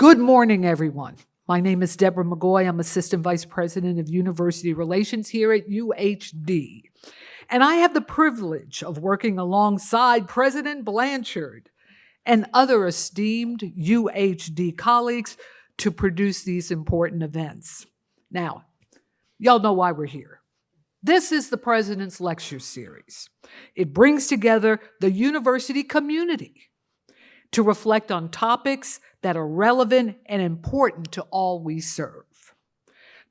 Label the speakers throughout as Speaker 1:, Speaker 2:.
Speaker 1: Good morning, everyone. My name is Deborah McGoy. I'm Assistant Vice President of University Relations here at UHD. And I have the privilege of working alongside President Blanchard and other esteemed UHD colleagues to produce these important events. Now, y'all know why we're here. This is the President's Lecture Series. It brings together the university community to reflect on topics that are relevant and important to all we serve.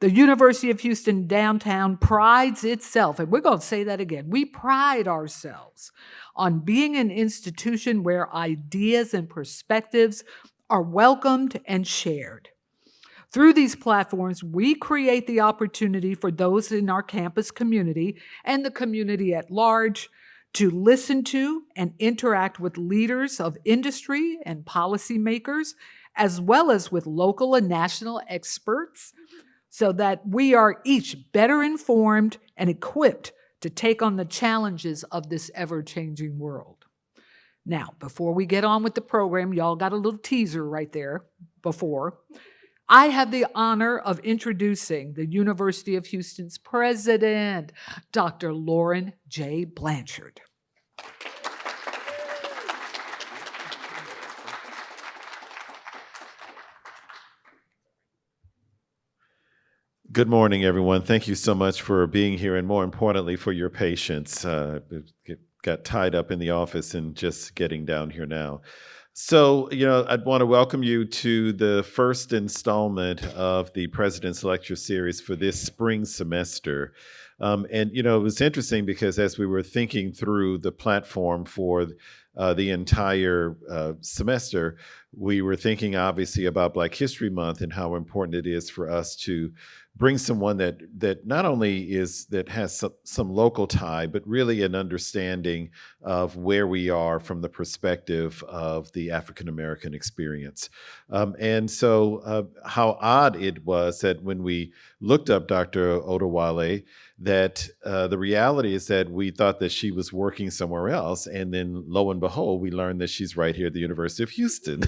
Speaker 1: The University of Houston downtown prides itself, and we're going to say that again, we pride ourselves on being an institution where ideas and perspectives are welcomed and shared. Through these platforms, we create the opportunity for those in our campus community and the community at large to listen to and interact with leaders of industry and policymakers, as well as with local and national experts, so that we are each better informed and equipped to take on the challenges of this ever-changing world. Now, before we get on with the program, y'all got a little teaser right there before. I have the honor of introducing the University of Houston's president, Dr. Lauren J. Blanchard.
Speaker 2: Good morning, everyone. Thank you so much for being here and, more importantly, for your patience. Got tied up in the office and just getting down here now. So, I'd want to welcome you to the first installment of the President's Lecture Series for this spring semester. It was interesting because as we were thinking through the platform for the entire semester, we were thinking obviously about Black History Month and how important it is for us to bring someone that not only has some local tie, but really an understanding of where we are from the perspective of the African American experience. How odd it was that when we looked up Dr. Odewale, that the reality is that we thought that she was working somewhere else, and then lo and behold, we learned that she's right here at the University of Houston.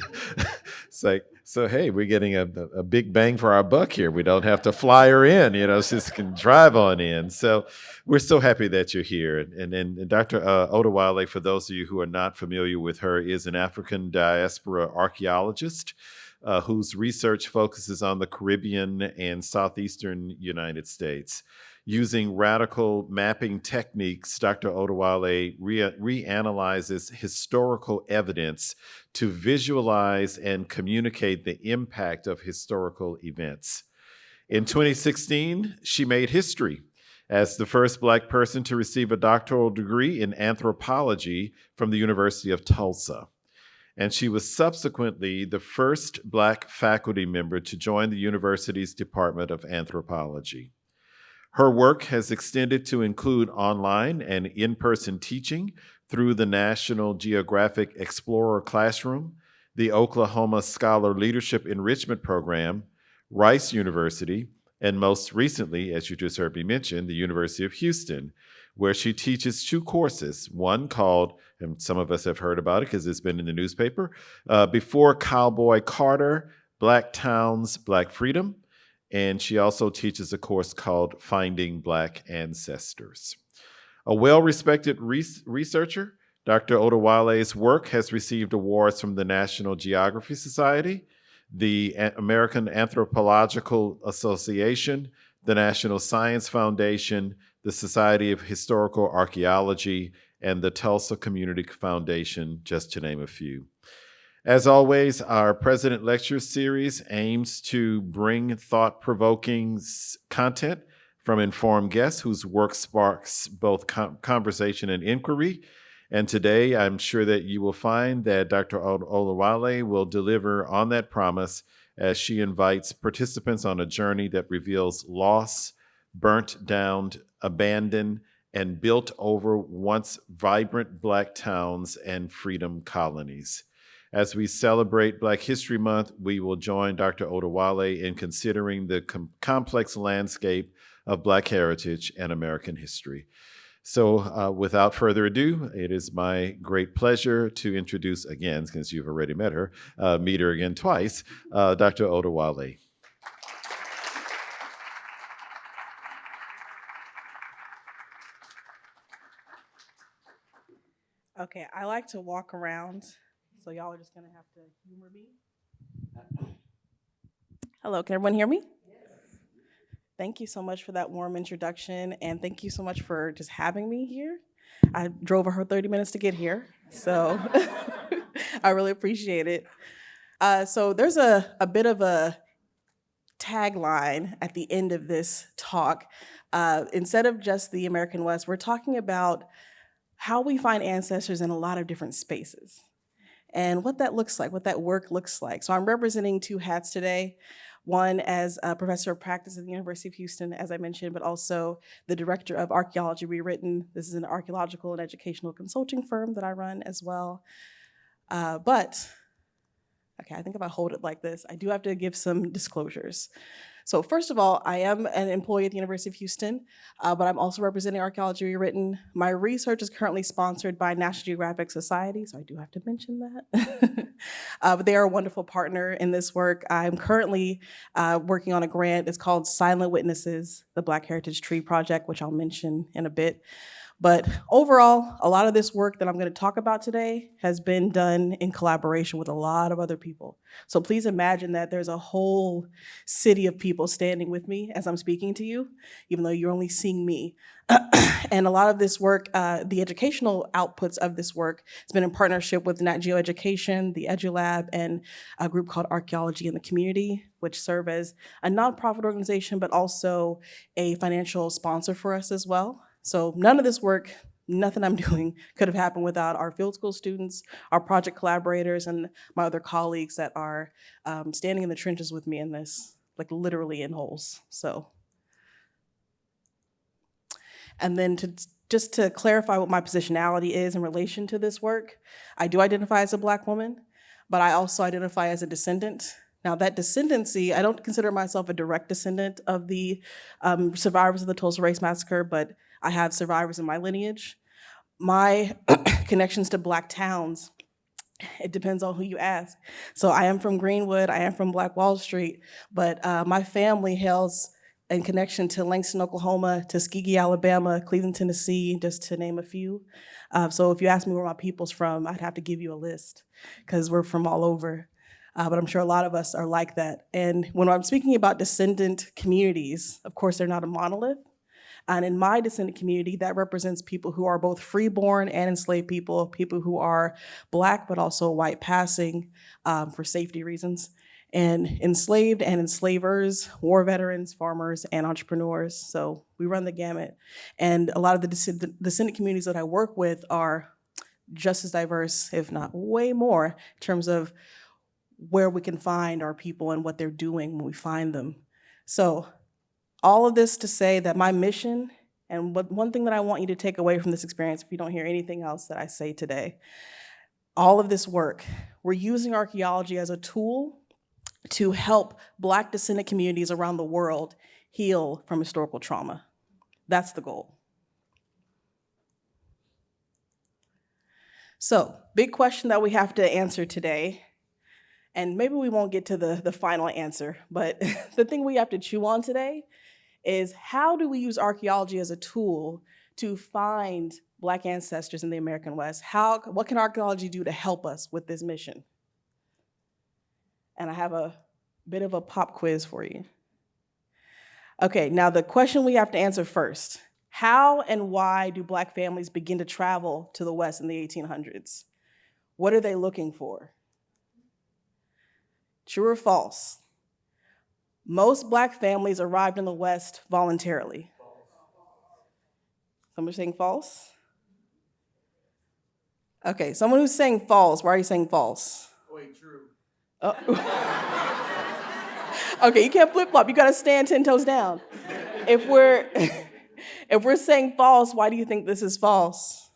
Speaker 2: It's like, so hey, we're getting a big bang for our buck here. We don't have to fly her in, she just can drive on in. So we're so happy that you're here. And Dr. Odewale, for those of you who are not familiar with her, is an African diaspora archaeologist whose research focuses on the Caribbean and Southeastern United States. Using radical mapping techniques, Dr. Odewale reanalyzes historical evidence to visualize and communicate the impact of historical events. In 2016, she made history as the first Black person to receive a doctoral degree in anthropology from the University of Tulsa. And she was subsequently the first Black faculty member to join the university's Department of Anthropology. Her work has extended to include online and in-person teaching through the National Geographic Explorer Classroom, the Oklahoma Scholar Leadership Enrichment Program, Rice University, and most recently, as you just heard me mention, the University of Houston, where she teaches two courses, one called, and some of us have heard about it because it's been in the newspaper, Before Cowboy Carter, Black Towns, Black Freedom, and she also teaches a course called Finding Black Ancestors. A well-respected researcher, Dr. Odewale's work has received awards from the National Geography Society, the American Anthropological Association, the National Science Foundation, the Society of Historical Archaeology, and the Tulsa Community Foundation, just to name a few. As always, our President Lecture Series aims to bring thought-provoking content from informed guests whose work sparks both conversation and inquiry. And today, I'm sure that you will find that Dr. Odewale will deliver on that promise as she invites participants on a journey that reveals loss, burnt down, abandoned, and built over once vibrant Black towns and freedom colonies. As we celebrate Black History Month, we will join Dr. Odewale in considering the complex landscape of Black heritage and American history. So without further ado, it is my great pleasure to introduce again, since you've already met her, meet her again twice, Dr. Odewale.
Speaker 3: Okay, I like to walk around, so y'all are just gonna have to humor me. Hello, can everyone hear me? Yes. Thank you so much for that warm introduction, and thank you so much for just having me here. I drove over 30 minutes to get here, so I really appreciate it. So there's a bit of a tagline at the end of this talk. Instead of just the American West, we're talking about how we find ancestors in a lot of different spaces and what that looks like, what that work looks like. So I'm representing two hats today. One as a professor of practice at the University of Houston, as I mentioned, but also the director of Archaeology Rewritten. This is an archaeological and educational consulting firm that I run as well. Okay, I think if I hold it like this, I do have to give some disclosures. So first of all, I am an employee at the University of Houston, but I'm also representing Archaeology Rewritten. My research is currently sponsored by National Geographic Society, so I do have to mention that. But they are a wonderful partner in this work. I'm currently working on a grant. It's called Silent Witnesses, the Black Heritage Tree Project, which I'll mention in a bit. But overall, a lot of this work that I'm going to talk about today has been done in collaboration with a lot of other people. So please imagine that there's a whole city of people standing with me as I'm speaking to you, even though you're only seeing me. And a lot of this work, the educational outputs of this work has been in partnership with Nat Geo Education, the EduLab, and a group called Archaeology in the Community, which serve as a nonprofit organization, but also a financial sponsor for us as well. So none of this work, nothing I'm doing could have happened without our field school students, our project collaborators, and my other colleagues that are standing in the trenches with me in this, like literally in holes. So, and then just to clarify what my positionality is in relation to this work, I do identify as a Black woman, but I also identify as a descendant. Now that descendancy, I don't consider myself a direct descendant of the survivors of the Tulsa Race Massacre, but I have survivors in my lineage. My connections to Black towns, it depends on who you ask. So I am from Greenwood, I am from Black Wall Street, but my family hails in connection to Langston, Oklahoma, Tuskegee, Alabama, Cleveland, Tennessee, just to name a few. So if you ask me where my people's from, I'd have to give you a list because we're from all over. But I'm sure a lot of us are like that. And when I'm speaking about descendant communities, of course, they're not a monolith. And in my descendant community, that represents people who are both freeborn and enslaved people, people who are Black but also white passing for safety reasons, and enslaved and enslavers, war veterans, farmers, and entrepreneurs. So we run the gamut. And a lot of the descendant communities that I work with are just as diverse, if not way more, in terms of where we can find our people and what they're doing when we find them. So all of this to say that my mission, and one thing that I want you to take away from this experience, if you don't hear anything else that I say today, all of this work, we're using archaeology as a tool to help Black descendant communities around the world heal from historical trauma. That's the goal. So, big question that we have to answer today, and maybe we won't get to the final answer, but the thing we have to chew on today is how do we use archaeology as a tool to find Black ancestors in the American West? What can archaeology do to help us with this mission? And I have a bit of a pop quiz for you. Okay, now the question we have to answer first, how and why do Black families begin to travel to the West in the 1800s? What are they looking for? True or false? Most Black families arrived in the West voluntarily. Someone saying false? Okay, someone who's saying false, why are you saying false?
Speaker 4: Wait, true.
Speaker 3: Oh. Okay, you can't flip-flop, you gotta stand 10 toes down. If we're saying false, why do you think this is false?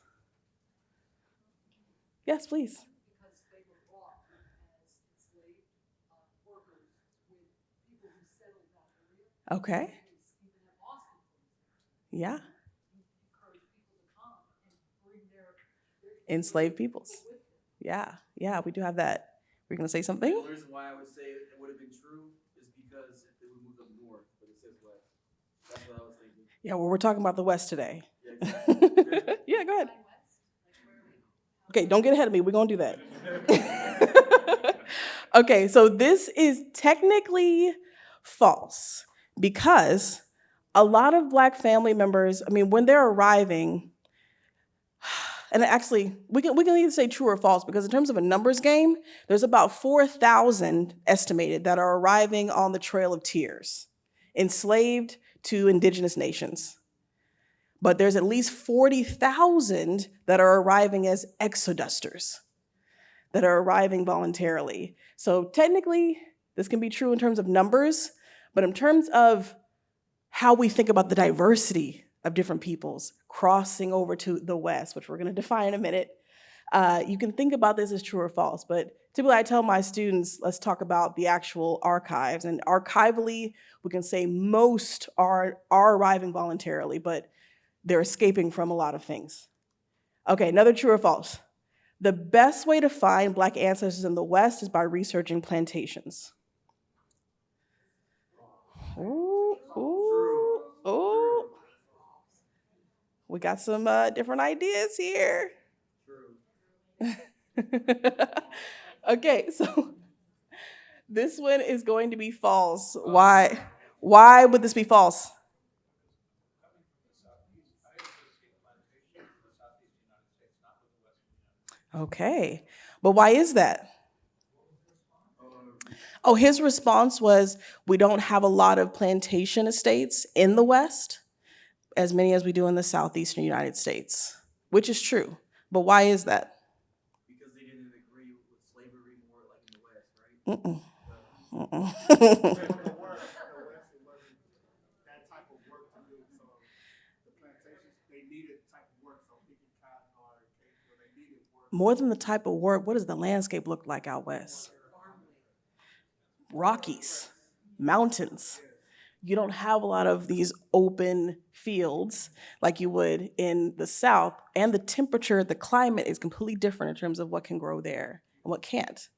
Speaker 3: Yes, please.
Speaker 1: Because they were brought as enslaved workers with people who settled that area.
Speaker 3: Okay.
Speaker 1: Even at Austin,
Speaker 3: Yeah.
Speaker 1: encourage people to
Speaker 3: enslaved peoples. Yeah, we do have that. We're going to say something?
Speaker 4: The reason why I would say it would have been true is because if they would move up north, but it says west. That's what I was thinking.
Speaker 3: Yeah, well, we're talking about the West today.
Speaker 4: Yeah, exactly.
Speaker 3: Yeah, go ahead. Okay, don't get ahead of me. We're going to do that. Okay, so this is technically false because a lot of Black family members, I mean, when they're arriving, and actually, we can either say true or false because in terms of a numbers game, there's about 4,000 estimated that are arriving on the Trail of Tears, enslaved to indigenous nations. But there's at least 40,000 that are arriving as exodusters, that are arriving voluntarily. So technically, this can be true in terms of numbers, but in terms of how we think about the diversity of different peoples crossing over to the West, which we're going to define in a minute, you can think about this as true or false. But typically, I tell my students, let's talk about the actual archives. And archivally, we can say most are arriving voluntarily, but they're escaping from a lot of things. Okay, another true or false. The best way to find Black ancestors in the West is by researching plantations. Ooh, ooh, ooh. We got some different ideas here. Okay, so this one is going to be false. Why? Why would this be false? Okay, but why is that? Oh, his response was, we don't have a lot of plantation estates in the West, as many as we do in the southeastern United States, which is true. But why is that?
Speaker 4: Because they didn't agree with slavery more like in the West, right?
Speaker 5: That type of work to do. So the plantations, they needed type of work, so picking cotton or they needed work.
Speaker 3: More than the type of work, what does the landscape look like out west? Rockies, mountains. You don't have a lot of these open fields like you would in the South, and the temperature, the climate is completely different in terms of what can grow there and what can't.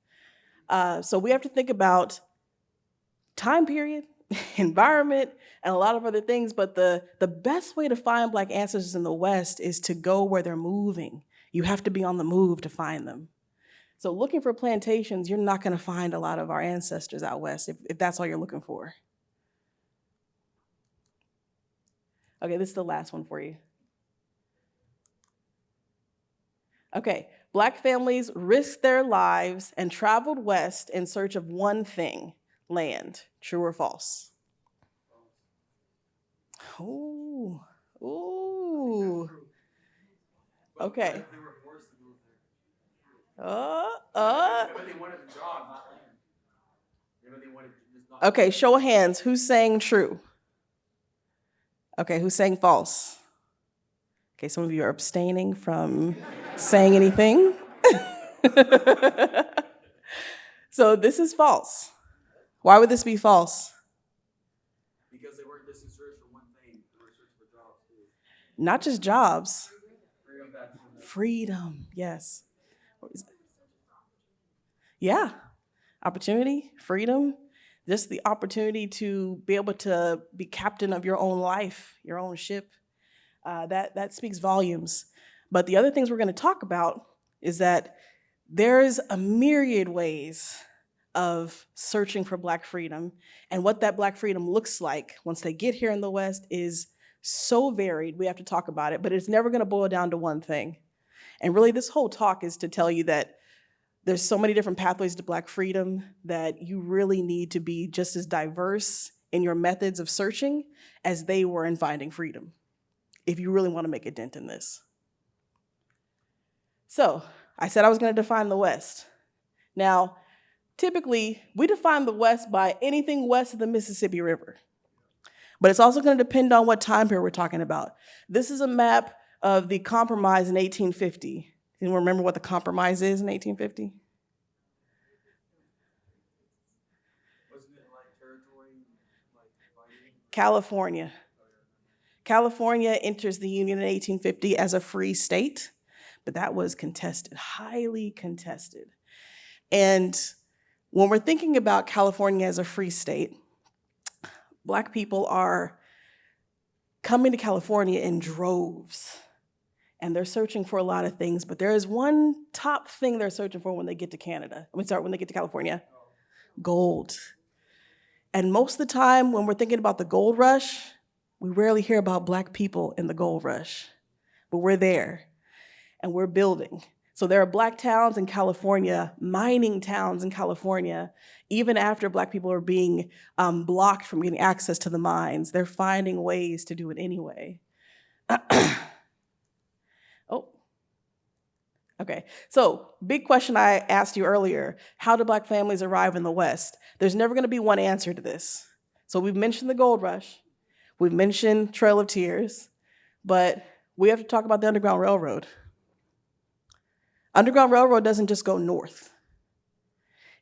Speaker 3: So we have to think about time period, environment, and a lot of other things, but the best way to find Black ancestors in the West is to go where they're moving. You have to be on the move to find them. So looking for plantations, you're not gonna find a lot of our ancestors out West if that's all you're looking for. Okay, this is the last one for you. Okay, Black families risked their lives and traveled west in search of one thing, land. True or false? Ooh, ooh. Okay.
Speaker 4: They were forced to move there. Maybe they wanted the job, not land. Maybe they wanted just not.
Speaker 3: Okay, show of hands. Who's saying true? Okay, who's saying false? Okay, some of you are abstaining from saying anything. So this is false. Why would this be false?
Speaker 4: Because they weren't just in search for one thing, they were searching for jobs too.
Speaker 3: Not just jobs.
Speaker 4: Freedom back to them.
Speaker 3: Freedom, yes. Yeah, opportunity, freedom, just the opportunity to be able to be captain of your own life, your own ship. That speaks volumes. But the other things we're going to talk about is that there's a myriad ways of searching for Black freedom, and what that Black freedom looks like once they get here in the West is so varied. We have to talk about it, but it's never going to boil down to one thing. And really, this whole talk is to tell you that there's so many different pathways to Black freedom that you really need to be just as diverse in your methods of searching as they were in finding freedom, if you really want to make a dent in this. So I said I was going to define the West. Now, typically, we define the West by anything west of the Mississippi River. But it's also going to depend on what time period we're talking about. This is a map of the Compromise in 1850. Anyone remember what the Compromise is in 1850?
Speaker 4: Wasn't it like territory, like divided?
Speaker 3: California. California enters the Union in 1850 as a free state, but that was contested, highly contested. And when we're thinking about California as a free state, Black people are coming to California in droves, and they're searching for a lot of things, but there is one top thing they're searching for when they get to Canada. When they get to California, gold. And most of the time when we're thinking about the gold rush, we rarely hear about Black people in the gold rush, but we're there and we're building. So there are Black towns in California, mining towns in California, even after Black people are being blocked from getting access to the mines. They're finding ways to do it anyway. Oh, okay. So big question I asked you earlier, how do Black families arrive in the West? There's never gonna be one answer to this. So we've mentioned the gold rush, we've mentioned Trail of Tears, but we have to talk about the Underground Railroad. Underground Railroad doesn't just go north.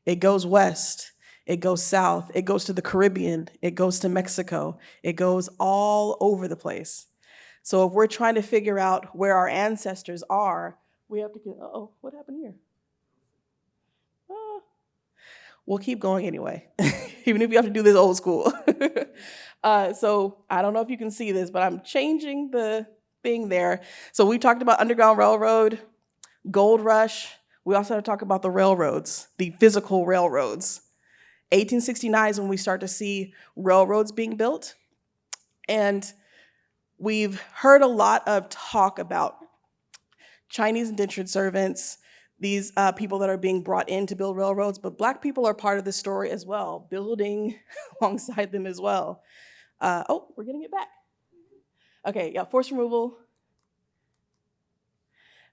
Speaker 3: It goes west, it goes south, it goes to the Caribbean, it goes to Mexico, it goes all over the place. So if we're trying to figure out where our ancestors are, we have to, uh-oh, what happened here? We'll keep going anyway, even if you have to do this old school. So I don't know if you can see this, but I'm changing the thing there. So we talked about Underground Railroad, Gold Rush. We also have to talk about the railroads, the physical railroads. 1869 is when we start to see railroads being built. And we've heard a lot of talk about Chinese indentured servants, these people that are being brought in to build railroads, but Black people are part of the story as well, building alongside them as well. Oh, we're getting it back. Okay, yeah, forced removal.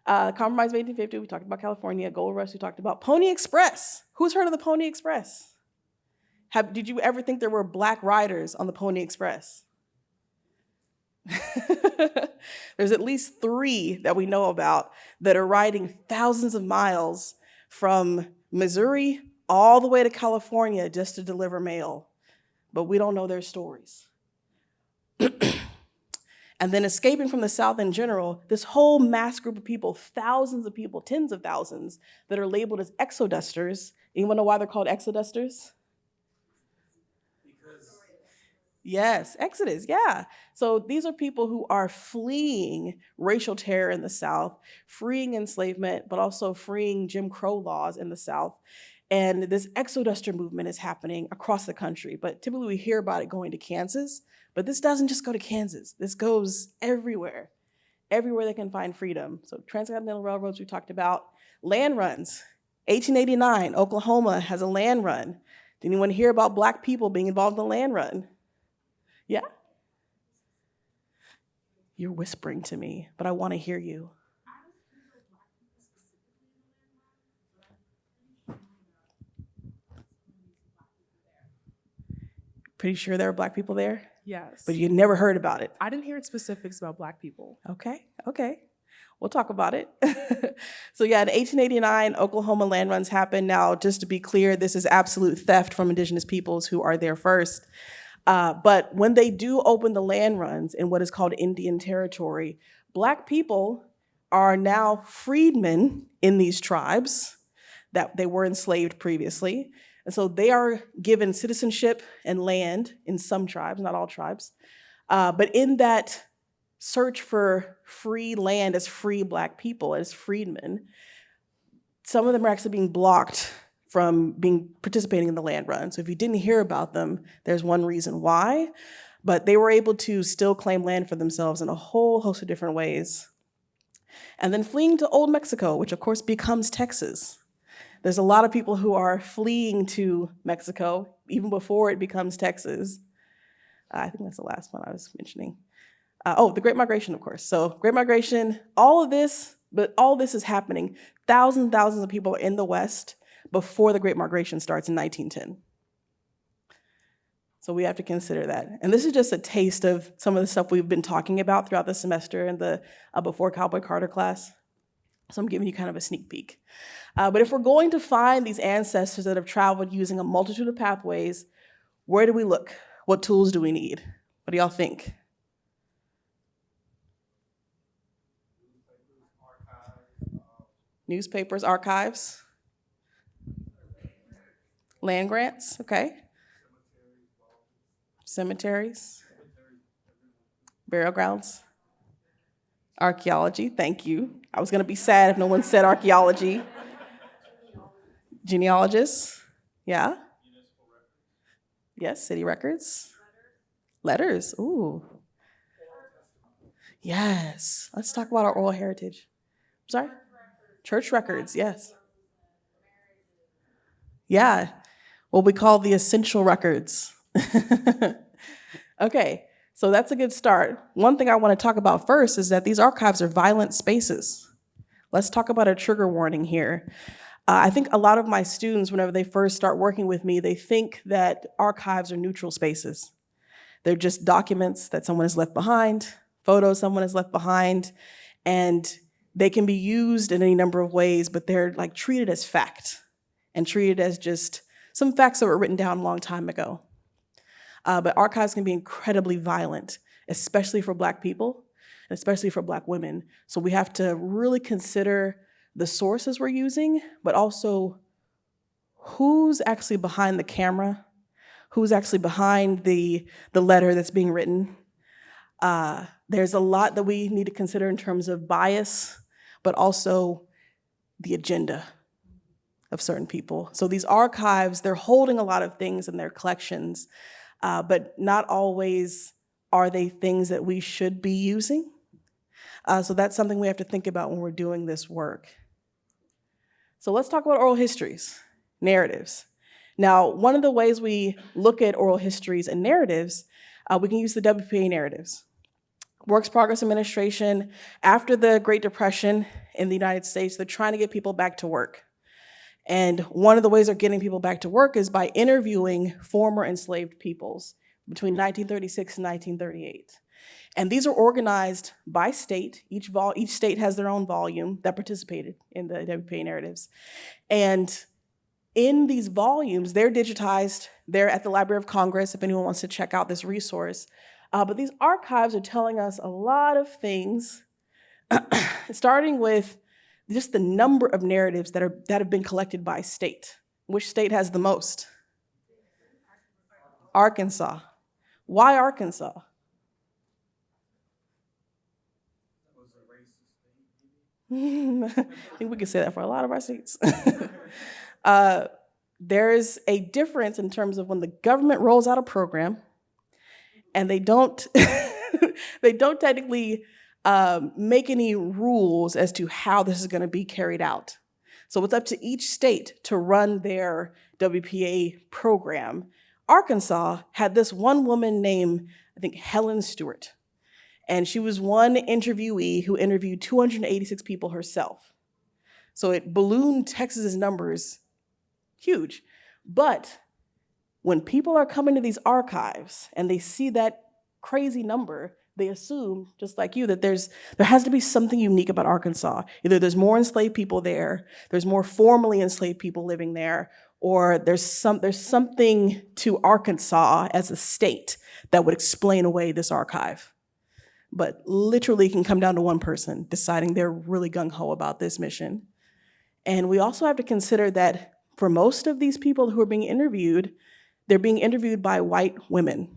Speaker 3: Compromise of 1850, we talked about California. Gold Rush, we talked about. Pony Express. Who's heard of the Pony Express? Did you ever think there were Black riders on the Pony Express? There's at least 3 that we know about that are riding thousands of miles from Missouri all the way to California just to deliver mail, but we don't know their stories. And then escaping from the South in general, this whole mass group of people, thousands of people, tens of thousands, that are labeled as exodusters. Anyone know why they're called exodusters? Yes, Exodus, yeah. So these are people who are fleeing racial terror in the South, freeing enslavement, but also freeing Jim Crow laws in the South. And this exoduster movement is happening across the country, but typically we hear about it going to Kansas, but this doesn't just go to Kansas. This goes everywhere they can find freedom. So transcontinental railroads we talked about. Land runs. 1889, Oklahoma has a land run. Did anyone hear about Black people being involved in the land run? Yeah? You're whispering to me, but I want to hear you. Pretty sure there are Black people there?
Speaker 6: Yes.
Speaker 3: But you never heard about it?
Speaker 6: I didn't hear specifics about Black people.
Speaker 3: Okay. We'll talk about it. So yeah, in 1889, Oklahoma land runs happened. Now, just to be clear, this is absolute theft from indigenous peoples who are there first. But when they do open the land runs in what is called Indian Territory, Black people are now freedmen in these tribes that they were enslaved previously. And so they are given citizenship and land in some tribes, not all tribes. But in that search for free land as free Black people, as freedmen, some of them are actually being blocked from participating in the land run. So if you didn't hear about them, there's one reason why, but they were able to still claim land for themselves in a whole host of different ways. And then fleeing to Old Mexico, which of course becomes Texas. There's a lot of people who are fleeing to Mexico even before it becomes Texas. I think that's the last one I was mentioning. The Great Migration, of course. So Great Migration, all of this is happening. Thousands and thousands of people are in the West before the Great Migration starts in 1910. So we have to consider that. And this is just a taste of some of the stuff we've been talking about throughout the semester in the Before Cowboy Carter class. So I'm giving you kind of a sneak peek. But if we're going to find these ancestors that have traveled using a multitude of pathways, where do we look? What tools do we need? What do y'all think? Newspapers, archives. Land grants, okay. Cemeteries. Burial grounds. Archaeology, thank you. I was gonna be sad if no one said archaeology. Genealogists, yeah. Yes, city records. Letters, ooh. Yes, let's talk about our oral heritage. Sorry? Church records, yes. Yeah, what we call the essential records. Okay, so that's a good start. One thing I want to talk about first is that these archives are violent spaces. Let's talk about a trigger warning here. I think a lot of my students, whenever they first start working with me, they think that archives are neutral spaces. They're just documents that someone has left behind, photos someone has left behind, and they can be used in any number of ways, but they're like treated as fact and treated as just some facts that were written down a long time ago. But archives can be incredibly violent, especially for Black people, and especially for Black women. So we have to really consider the sources we're using, but also who's actually behind the camera, who's actually behind the letter that's being written. There's a lot that we need to consider in terms of bias, but also the agenda of certain people. So these archives, they're holding a lot of things in their collections, but not always are they things that we should be using. So that's something we have to think about when we're doing this work. So let's talk about oral histories, narratives. Now, one of the ways we look at oral histories and narratives, we can use the WPA narratives. Works Progress Administration, after the Great Depression in the United States, they're trying to get people back to work. And one of the ways they're getting people back to work is by interviewing former enslaved peoples between 1936 and 1938. And these are organized by state. Each state has their own volume that participated in the WPA narratives. And in these volumes, they're digitized. They're at the Library of Congress if anyone wants to check out this resource. But these archives are telling us a lot of things, starting with just the number of narratives that have been collected by state. Which state has the most? Arkansas. Why Arkansas? I think we could say that for a lot of our states. There's a difference in terms of when the government rolls out a program and they don't they don't technically make any rules as to how this is going to be carried out. So it's up to each state to run their WPA program. Arkansas had this one woman named, I think, Helen Stewart. And she was one interviewee who interviewed 286 people herself. So it ballooned Texas's numbers huge. But when people are coming to these archives and they see that crazy number, they assume, just like you, that there has to be something unique about Arkansas. Either there's more enslaved people there, there's more formerly enslaved people living there, or there's something to Arkansas as a state that would explain away this archive. But literally can come down to one person deciding they're really gung-ho about this mission. And we also have to consider that for most of these people who are being interviewed, they're being interviewed by white women.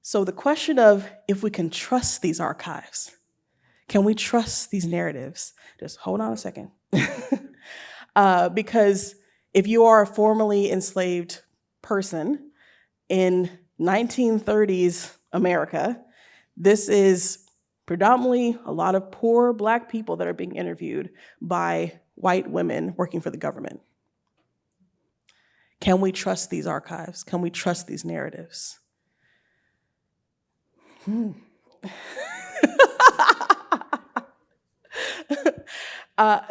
Speaker 3: So the question of if we can trust these archives, can we trust these narratives? Just hold on a second. Because if you are a formerly enslaved person in 1930s America, this is predominantly a lot of poor Black people that are being interviewed by white women working for the government. Can we trust these archives? Can we trust these narratives?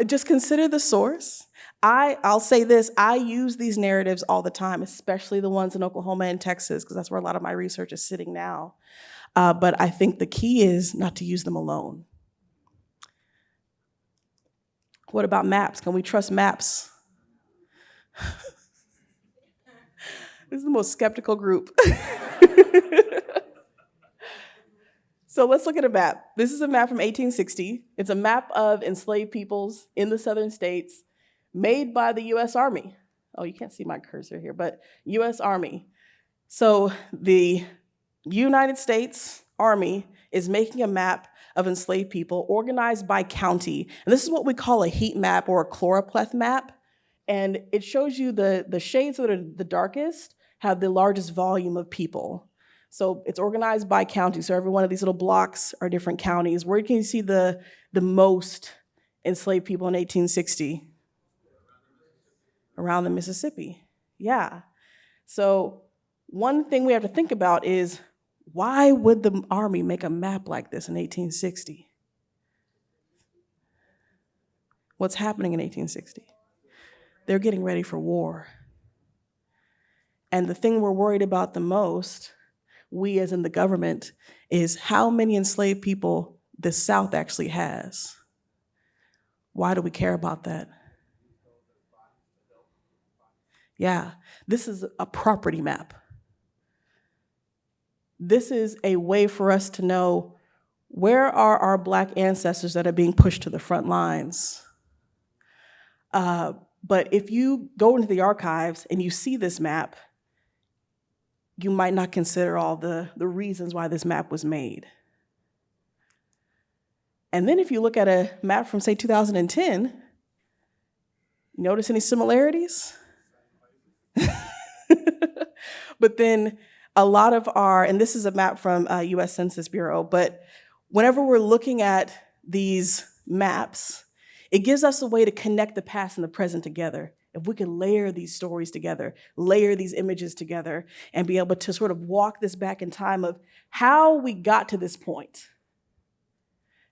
Speaker 3: Just consider the source. I'll say this, I use these narratives all the time, especially the ones in Oklahoma and Texas, because that's where a lot of my research is sitting now. But I think the key is not to use them alone. What about maps? Can we trust maps? This is the most skeptical group. So let's look at a map. This is a map from 1860. It's a map of enslaved peoples in the southern states made by the US Army. Oh, you can't see my cursor here, but US Army. So the United States Army is making a map of enslaved people organized by county. And this is what we call a heat map or a chloropleth map. And it shows you the shades that are the darkest have the largest volume of people. So it's organized by county. So every one of these little blocks are different counties. Where can you see the most enslaved people in 1860? Around the Mississippi. Yeah. So one thing we have to think about is, why would the Army make a map like this in 1860? What's happening in 1860? They're getting ready for war. And the thing we're worried about the most, we as in the government, is how many enslaved people the South actually has. Why do we care about that? Yeah, this is a property map. This is a way for us to know, where are our Black ancestors that are being pushed to the front lines? But if you go into the archives and you see this map, you might not consider all the reasons why this map was made. And then if you look at a map from, say, 2010, notice any similarities? But then a lot of and this is a map from US Census Bureau, but whenever we're looking at these maps, it gives us a way to connect the past and the present together. If we can layer these stories together, layer these images together, and be able to sort of walk this back in time of how we got to this point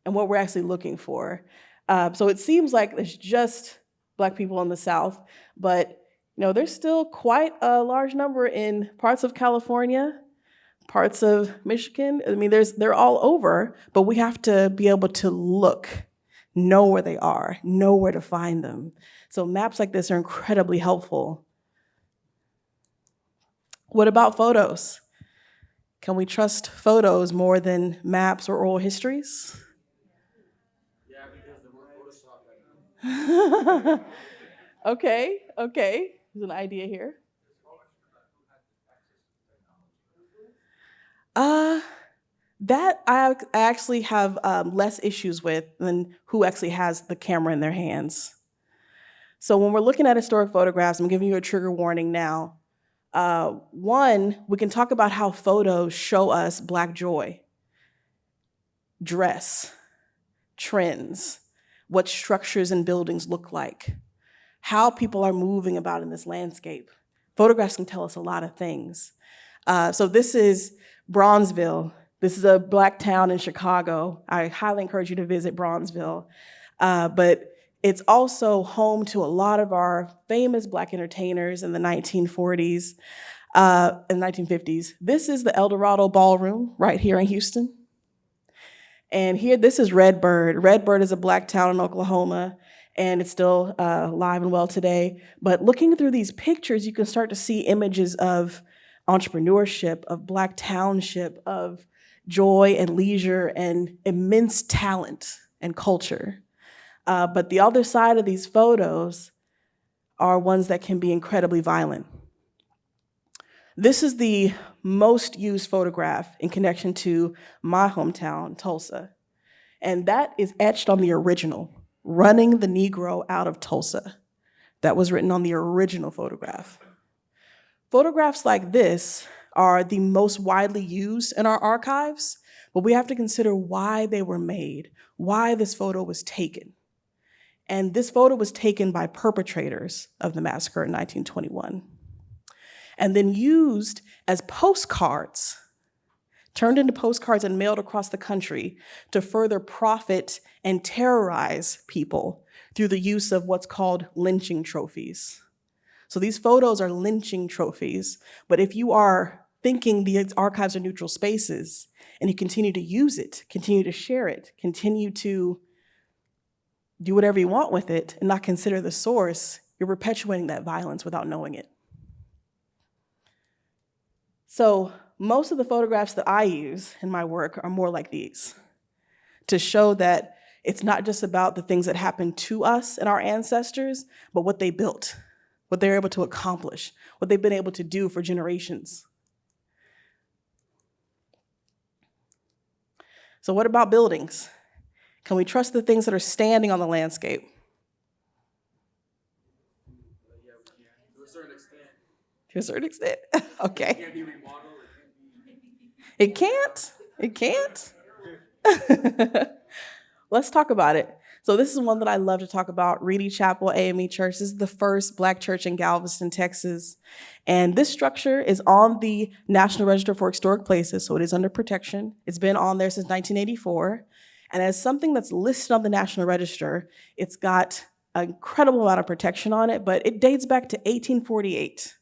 Speaker 3: and what we're actually looking for. So it seems like there's just Black people in the South, but there's still quite a large number in parts of California, parts of Michigan. I mean, they're all over, but we have to be able to look, know where they are, know where to find them. So maps like this are incredibly helpful. What about photos? Can we trust photos more than maps or oral histories?
Speaker 4: Yeah, because the word Photoshop.
Speaker 3: Okay. There's an idea here. That I actually have less issues with than who actually has the camera in their hands. So when we're looking at historic photographs, I'm giving you a trigger warning now. One, we can talk about how photos show us Black joy, dress, trends, what structures and buildings look like, how people are moving about in this landscape. Photographs can tell us a lot of things. So this is Bronzeville. This is a Black town in Chicago. I highly encourage you to visit Bronzeville. But it's also home to a lot of our famous Black entertainers in the 1940s and 1950s. This is the El Dorado Ballroom right here in Houston. And here, this is Redbird. Redbird is a Black town in Oklahoma, and it's still alive and well today. But looking through these pictures, you can start to see images of entrepreneurship, of Black township, of joy and leisure and immense talent and culture. But the other side of these photos are ones that can be incredibly violent. This is the most used photograph in connection to my hometown, Tulsa. And that is etched on the original, "Running the Negro Out of Tulsa." That was written on the original photograph. Photographs like this are the most widely used in our archives, but we have to consider why they were made, why this photo was taken. And this photo was taken by perpetrators of the massacre in 1921, and then used as postcards, turned into postcards and mailed across the country to further profit and terrorize people through the use of what's called lynching trophies. So these photos are lynching trophies, but if you are thinking the archives are neutral spaces and you continue to use it, continue to share it, continue to do whatever you want with it and not consider the source, you're perpetuating that violence without knowing it. So most of the photographs that I use in my work are more like these, to show that it's not just about the things that happened to us and our ancestors, but what they built, what they were able to accomplish, what they've been able to do for generations. So what about buildings? Can we trust the things that are standing on the landscape?
Speaker 4: Yeah, we can, to a certain extent.
Speaker 3: To a certain extent,
Speaker 4: It
Speaker 3: okay.
Speaker 4: can't be remodeled, it can't be.
Speaker 3: It can't. Let's talk about it. So this is one that I love to talk about, Reedy Chapel AME Church. This is the first Black church in Galveston, Texas. And this structure is on the National Register for Historic Places, so it is under protection. It's been on there since 1984. And as something that's listed on the National Register, it's got an incredible amount of protection on it, but it dates back to 1848,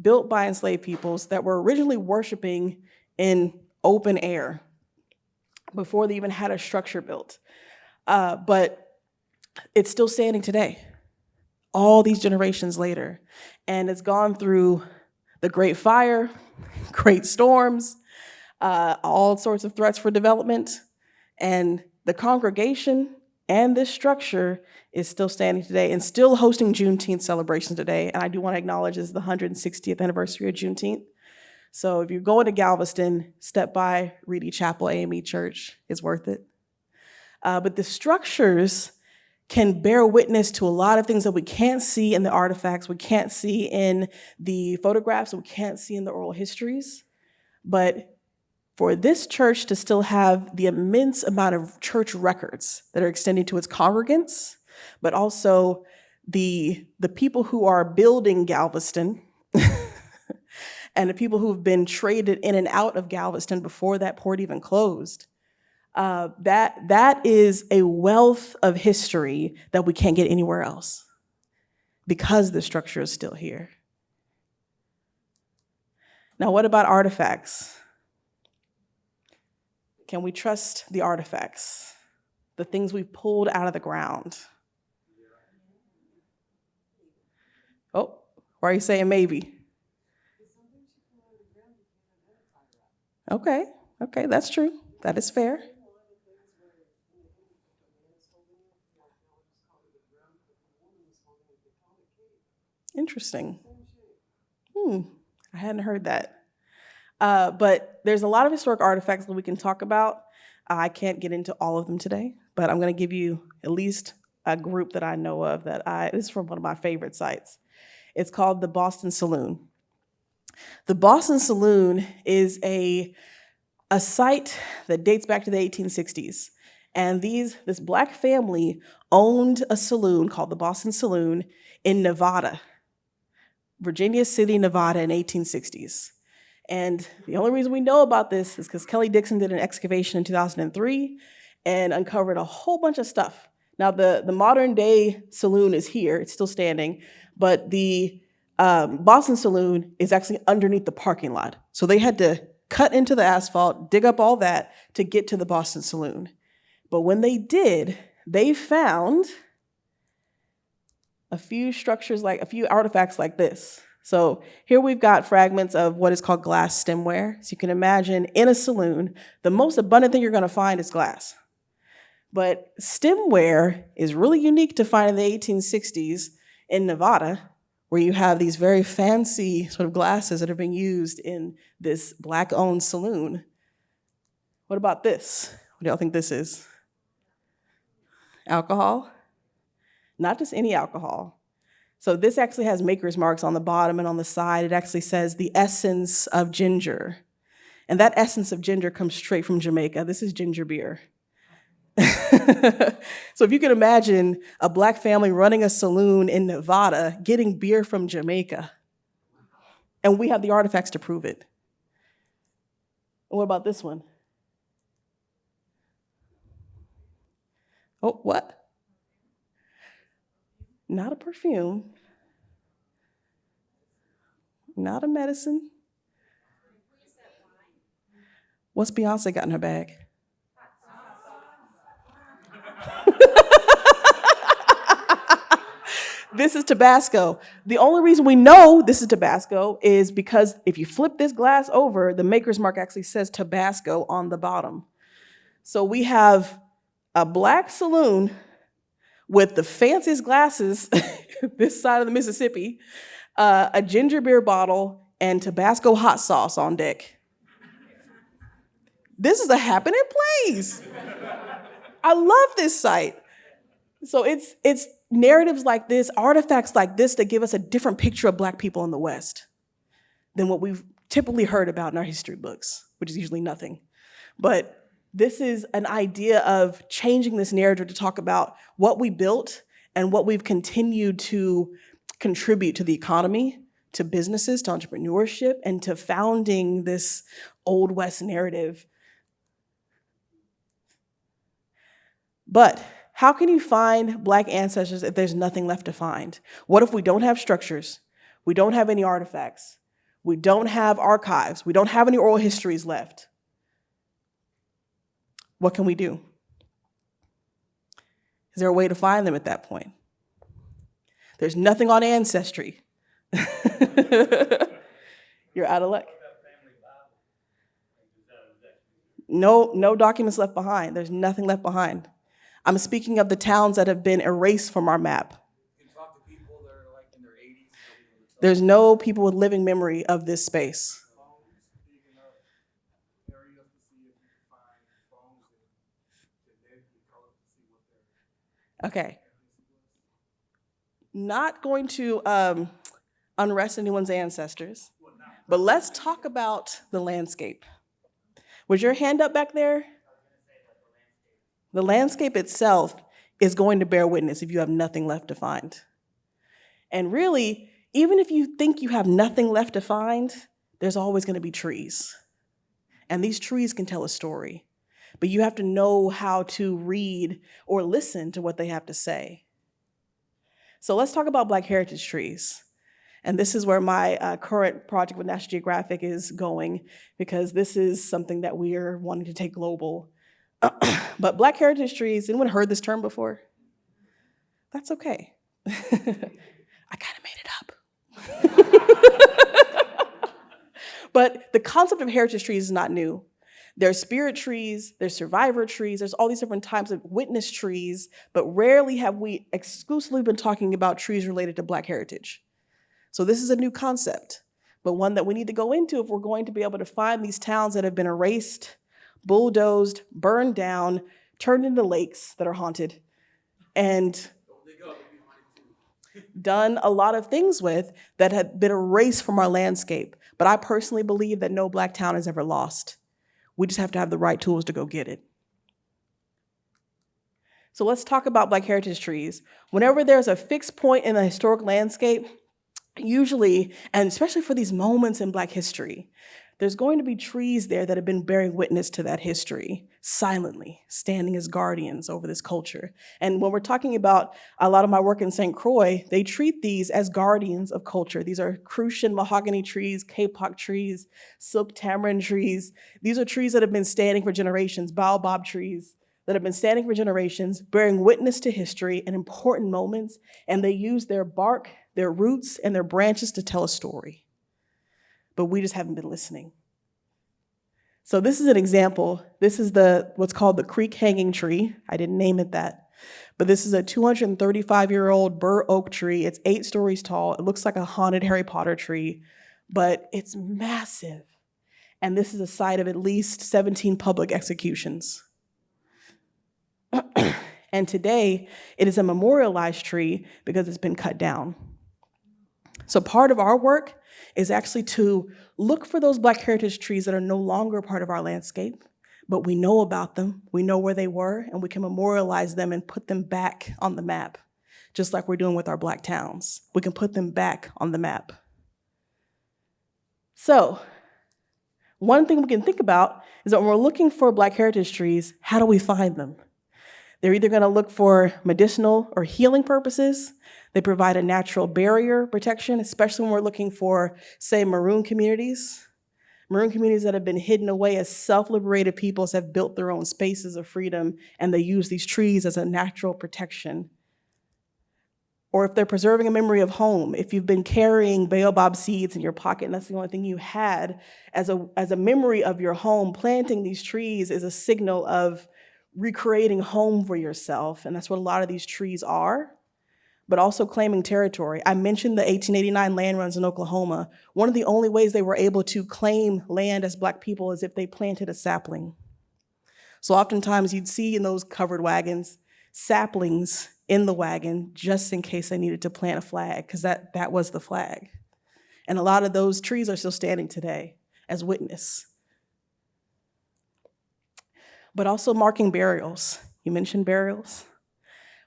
Speaker 3: built by enslaved peoples that were originally worshiping in open air before they even had a structure built. But it's still standing today, all these generations later. And it's gone through the Great Fire, great storms, all sorts of threats for development. And the congregation and this structure is still standing today and still hosting Juneteenth celebrations today. And I do want to acknowledge this is the 160th anniversary of Juneteenth. So if you're going to Galveston, step by Reedy Chapel AME Church. It's worth it. But the structures can bear witness to a lot of things that we can't see in the artifacts, we can't see in the photographs, we can't see in the oral histories. But for this church to still have the immense amount of church records that are extending to its congregants, but also the people who are building Galveston, and the people who've been traded in and out of Galveston before that port even closed. That is a wealth of history that we can't get anywhere else because the structure is still here. Now, what about artifacts? Can we trust the artifacts, the things we've pulled out of the ground? Oh, why are you saying maybe? Okay, that's true. That is fair. Interesting. I hadn't heard that. But there's a lot of historic artifacts that we can talk about. I can't get into all of them today, but I'm going to give you at least a group that I know of this is from one of my favorite sites. It's called the Boston Saloon. The Boston Saloon is a site that dates back to the 1860s. And this Black family owned a saloon called the Boston Saloon in Nevada, Virginia City, Nevada in 1860s. And the only reason we know about this is because Kelly Dixon did an excavation in 2003 and uncovered a whole bunch of stuff. Now, the modern day saloon is here, it's still standing, but the Boston Saloon is actually underneath the parking lot. So they had to cut into the asphalt, dig up all that to get to the Boston Saloon. But when they did, they found a few artifacts like this. So here we've got fragments of what is called glass stemware. So you can imagine in a saloon, the most abundant thing you're going to find is glass. But stemware is really unique to find in the 1860s in Nevada, where you have these very fancy sort of glasses that are being used in this Black-owned saloon. What about this? What do y'all think this is? Alcohol? Not just any alcohol. So this actually has maker's marks on the bottom and on the side. It actually says the essence of ginger. And that essence of ginger comes straight from Jamaica. This is ginger beer. So if you can imagine a Black family running a saloon in Nevada, getting beer from Jamaica, and we have the artifacts to prove it. And what about this one? Oh, what? Not a perfume. Not a medicine. What's Beyonce got in her bag? This is Tabasco. The only reason we know this is Tabasco is because if you flip this glass over, the maker's mark actually says Tabasco on the bottom. So we have a black saloon with the fanciest glasses this side of the Mississippi, a ginger beer bottle, and Tabasco hot sauce on deck. This is a happening place. I love this site. So it's narratives like this, artifacts like this that give us a different picture of Black people in the West than what we've typically heard about in our history books, which is usually nothing. But this is an idea of changing this narrative to talk about what we built and what we've continued to contribute to the economy, to businesses, to entrepreneurship, and to founding this Old West narrative. But how can you find Black ancestors if there's nothing left to find? What if we don't have structures? We don't have any artifacts. We don't have archives. We don't have any oral histories left. What can we do? Is there a way to find them at that point? There's nothing on Ancestry. You're out of luck. No documents left behind. There's nothing left behind. I'm speaking of the towns that have been erased from our map.
Speaker 4: You can talk to people that are like in their 80s.
Speaker 3: There's no people with living memory of this space.
Speaker 5: Speaking of areas to see if you can find bones and genetically color to see what their
Speaker 3: Okay. Not going to unrest anyone's ancestors, but let's talk about the landscape. Was your hand up back there? The landscape itself is going to bear witness if you have nothing left to find. And really, even if you think you have nothing left to find, there's always going to be trees. And these trees can tell a story, but you have to know how to read or listen to what they have to say. So let's talk about Black heritage trees. And this is where my current project with National Geographic is going, because this is something that we are wanting to take global. But Black heritage trees, anyone heard this term before? That's okay. I kind of made it up. But the concept of heritage trees is not new. There's spirit trees, there's survivor trees, there's all these different types of witness trees, but rarely have we exclusively been talking about trees related to Black heritage. So this is a new concept, but one that we need to go into if we're going to be able to find these towns that have been erased, bulldozed, burned down, turned into lakes that are haunted, and done a lot of things with that have been erased from our landscape. But I personally believe that no Black town is ever lost. We just have to have the right tools to go get it. So let's talk about Black heritage trees. Whenever there's a fixed point in the historic landscape, usually, and especially for these moments in Black history, there's going to be trees there that have been bearing witness to that history, silently, standing as guardians over this culture. And when we're talking about a lot of my work in St. Croix, they treat these as guardians of culture. These are Crucian mahogany trees, kapok trees, silk tamarind trees. These are trees that have been standing for generations, baobab trees that have been standing for generations, bearing witness to history and important moments, and they use their bark, their roots, and their branches to tell a story. But we just haven't been listening. So this is an example. This is what's called the creek hanging tree. I didn't name it that. But this is a 235-year-old bur oak tree. It's 8 stories tall. It looks like a haunted Harry Potter tree, but it's massive. And this is a site of at least 17 public executions. And today, it is a memorialized tree because it's been cut down. So part of our work is actually to look for those Black heritage trees that are no longer part of our landscape, but we know about them, we know where they were, and we can memorialize them and put them back on the map, just like we're doing with our Black towns. We can put them back on the map. So one thing we can think about is that when we're looking for Black heritage trees, how do we find them? They're either going to look for medicinal or healing purposes. They provide a natural barrier protection, especially when we're looking for, say, maroon communities. Maroon communities that have been hidden away as self-liberated peoples have built their own spaces of freedom, and they use these trees as a natural protection. Or if they're preserving a memory of home, if you've been carrying baobab seeds in your pocket and that's the only thing you had as a memory of your home, planting these trees is a signal of recreating home for yourself. And that's what a lot of these trees are, but also claiming territory. I mentioned the 1889 land runs in Oklahoma. One of the only ways they were able to claim land as Black people is if they planted a sapling. So oftentimes you'd see in those covered wagons, saplings in the wagon just in case they needed to plant a flag, because that was the flag. And a lot of those trees are still standing today as witness. But also marking burials. You mentioned burials.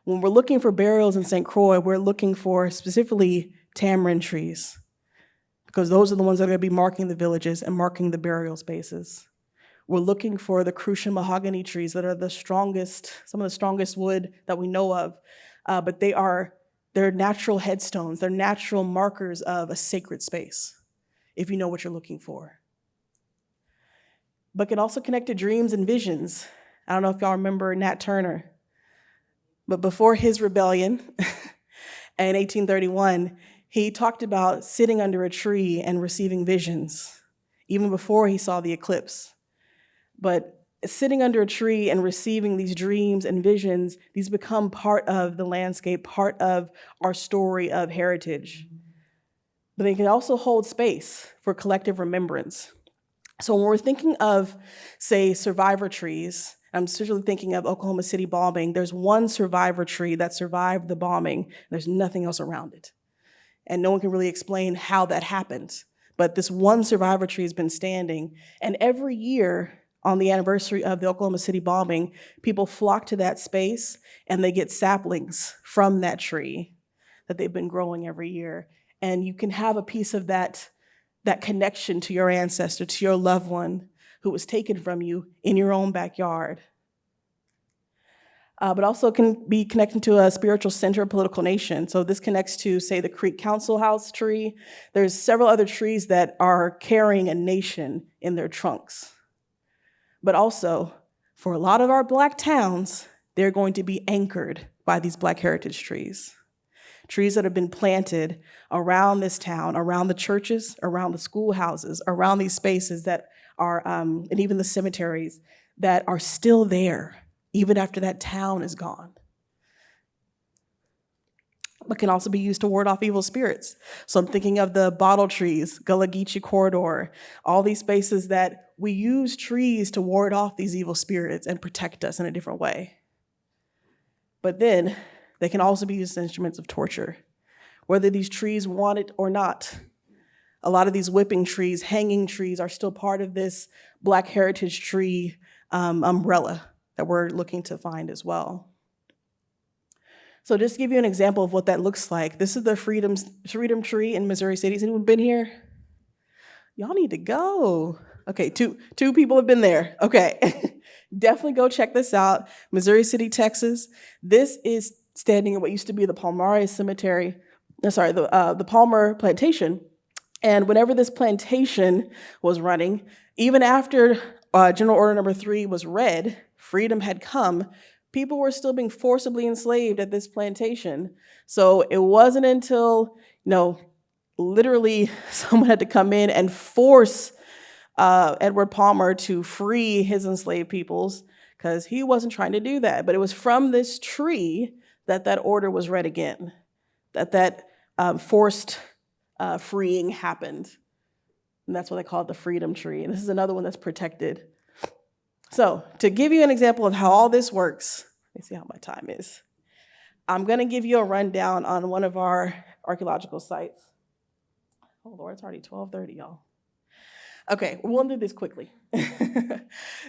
Speaker 3: When we're looking for burials in St. Croix, we're looking for specifically tamarind trees, because those are the ones that are going to be marking the villages and marking the burial spaces. We're looking for the Crucian mahogany trees that are the strongest, some of the strongest wood that we know of, but they're natural headstones. They're natural markers of a sacred space, if you know what you're looking for. But can also connect to dreams and visions. I don't know if y'all remember Nat Turner, but before his rebellion in 1831, he talked about sitting under a tree and receiving visions, even before he saw the eclipse. But sitting under a tree and receiving these dreams and visions, these become part of the landscape, part of our story of heritage. But they can also hold space for collective remembrance. So when we're thinking of, say, survivor trees, I'm especially thinking of Oklahoma City bombing, there's one survivor tree that survived the bombing. There's nothing else around it. And no one can really explain how that happened. But this one survivor tree has been standing. And every year, on the anniversary of the Oklahoma City bombing, people flock to that space and they get saplings from that tree that they've been growing every year. And you can have a piece of that connection to your ancestor, to your loved one who was taken from you in your own backyard. But also can be connected to a spiritual center, political nation. So this connects to, say, the Creek Council House tree. There's several other trees that are carrying a nation in their trunks. But also, for a lot of our Black towns, they're going to be anchored by these Black heritage trees. Trees that have been planted around this town, around the churches, around the schoolhouses, around these spaces that are, and even the cemeteries, that are still there, even after that town is gone. But can also be used to ward off evil spirits. So I'm thinking of the bottle trees, Gullah Geechee corridor, all these spaces that we use trees to ward off these evil spirits and protect us in a different way. But then they can also be used as instruments of torture, whether these trees want it or not. A lot of these whipping trees, hanging trees are still part of this Black heritage tree umbrella that we're looking to find as well. So just to give you an example of what that looks like, this is the Freedom Tree in Missouri City. Has anyone been here? Y'all need to go. Okay, two people have been there. Okay, definitely go check this out. Missouri City, Texas. This is standing in what used to be the Palmyra Cemetery, the Palmer Plantation. And whenever this plantation was running, even after General Order Number 3 was read, freedom had come, people were still being forcibly enslaved at this plantation. So it wasn't until, literally someone had to come in and force Edward Palmer to free his enslaved peoples, because he wasn't trying to do that. But it was from this tree that order was read again, that forced freeing happened. And that's what they call it, the Freedom Tree. And this is another one that's protected. So to give you an example of how all this works, let me see how my time is. I'm going to give you a rundown on one of our archaeological sites. Oh, Lord, it's already 12:30, y'all. Okay, we'll do this quickly.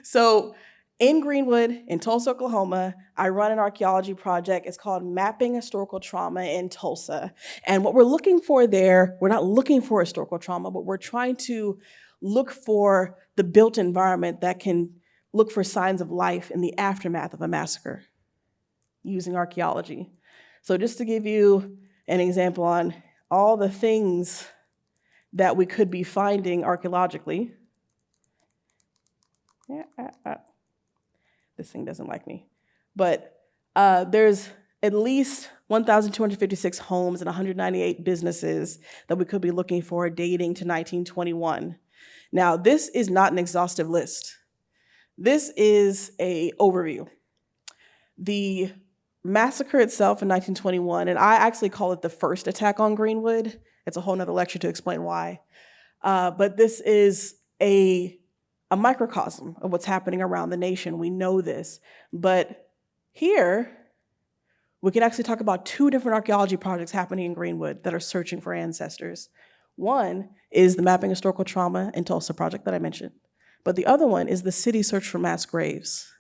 Speaker 3: So in Greenwood, in Tulsa, Oklahoma, I run an archaeology project. It's called Mapping Historical Trauma in Tulsa. And what we're looking for there, we're not looking for historical trauma, but we're trying to look for the built environment that can look for signs of life in the aftermath of a massacre using archaeology. So just to give you an example on all the things that we could be finding archaeologically. This thing doesn't like me. But there's at least 1,256 homes and 198 businesses that we could be looking for dating to 1921. Now, this is not an exhaustive list. This is an overview. The massacre itself in 1921, and I actually call it the first attack on Greenwood. It's a whole nother lecture to explain why. But this is a microcosm of what's happening around the nation. We know this. But here, we can actually talk about two different archaeology projects happening in Greenwood that are searching for ancestors. One is the Mapping Historical Trauma in Tulsa project that I mentioned. But the other one is the City Search for Mass Graves.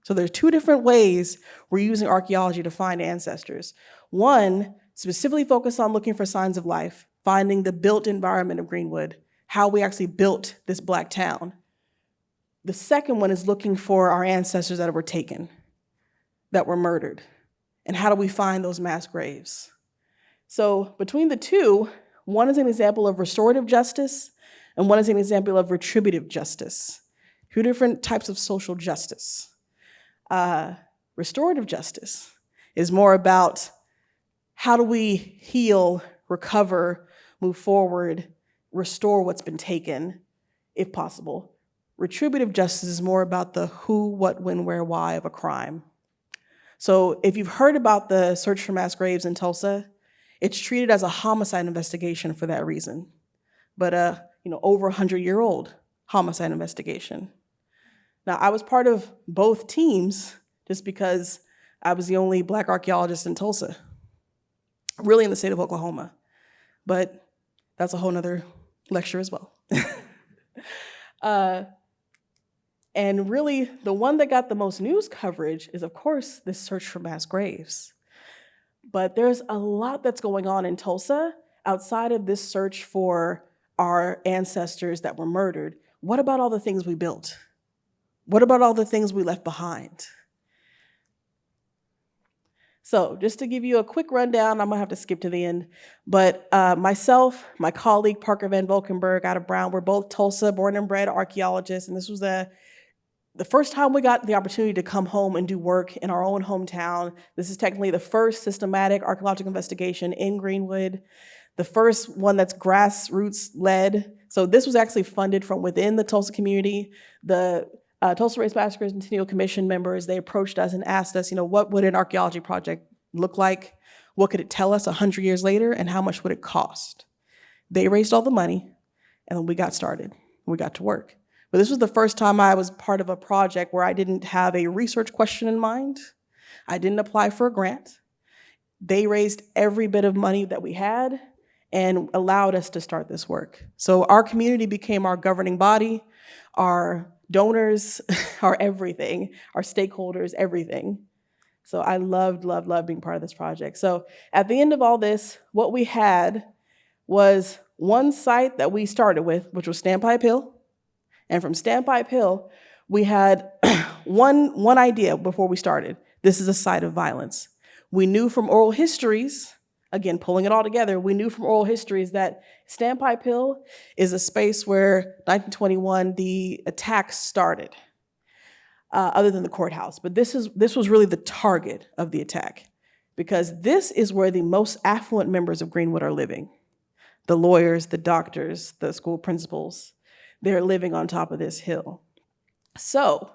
Speaker 3: So there are two different ways we're using archaeology to find ancestors. One, specifically focused on looking for signs of life, finding the built environment of Greenwood, how we actually built this Black town. The second one is looking for our ancestors that were taken, that were murdered, and how do we find those mass graves? So between the two, one is an example of restorative justice, and one is an example of retributive justice. Two different types of social justice. Restorative justice is more about how do we heal, recover, move forward, restore what's been taken, if possible. Retributive justice is more about the who, what, when, where, why of a crime. So if you've heard about the search for mass graves in Tulsa, it's treated as a homicide investigation for that reason. But over 100-year-old homicide investigation. Now, I was part of both teams just because I was the only Black archaeologist in Tulsa, really in the state of Oklahoma. But that's a whole nother lecture as well. And really, the one that got the most news coverage is, of course, this search for mass graves. But there's a lot that's going on in Tulsa outside of this search for our ancestors that were murdered. What about all the things we built? What about all the things we left behind? So just to give you a quick rundown, I'm gonna have to skip to the end, but myself, my colleague Parker Van Valkenburg out of Brown, we're both Tulsa born and bred archaeologists, and this was the first time we got the opportunity to come home and do work in our own hometown. This is technically the first systematic archaeological investigation in Greenwood, the first one that's grassroots led. So this was actually funded from within the Tulsa community. The Tulsa Race Massacre Centennial Commission members, they approached us and asked us, what would an archaeology project look like? What could it tell us 100 years later, and how much would it cost? They raised all the money, and then we got started. We got to work. But this was the first time I was part of a project where I didn't have a research question in mind. I didn't apply for a grant. They raised every bit of money that we had and allowed us to start this work. So our community became our governing body, our donors, our everything, our stakeholders, everything. So I loved being part of this project. So at the end of all this, what we had was one site that we started with, which was Standpipe Hill. And from Standpipe Hill, we had one idea before we started. This is a site of violence. We knew from oral histories, again, pulling it all together, we knew from oral histories that Standpipe Hill is a space where 1921, the attacks started, other than the courthouse. But this was really the target of the attack, because this is where the most affluent members of Greenwood are living. The lawyers, the doctors, the school principals, they're living on top of this hill. So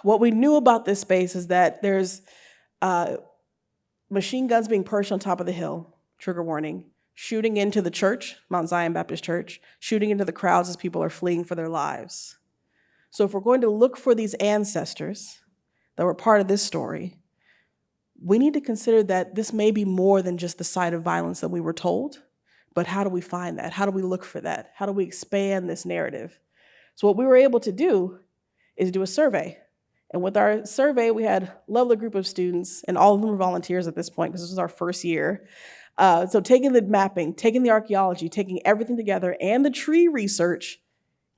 Speaker 3: what we knew about this space is that there's machine guns being perched on top of the hill, trigger warning, shooting into the church, Mount Zion Baptist Church, shooting into the crowds as people are fleeing for their lives. So if we're going to look for these ancestors that were part of this story, we need to consider that this may be more than just the site of violence that we were told, but how do we find that? How do we look for that? How do we expand this narrative? So what we were able to do is do a survey. And with our survey, we had a lovely group of students, and all of them were volunteers at this point, because this was our first year. So taking the mapping, taking the archaeology, taking everything together, and the tree research,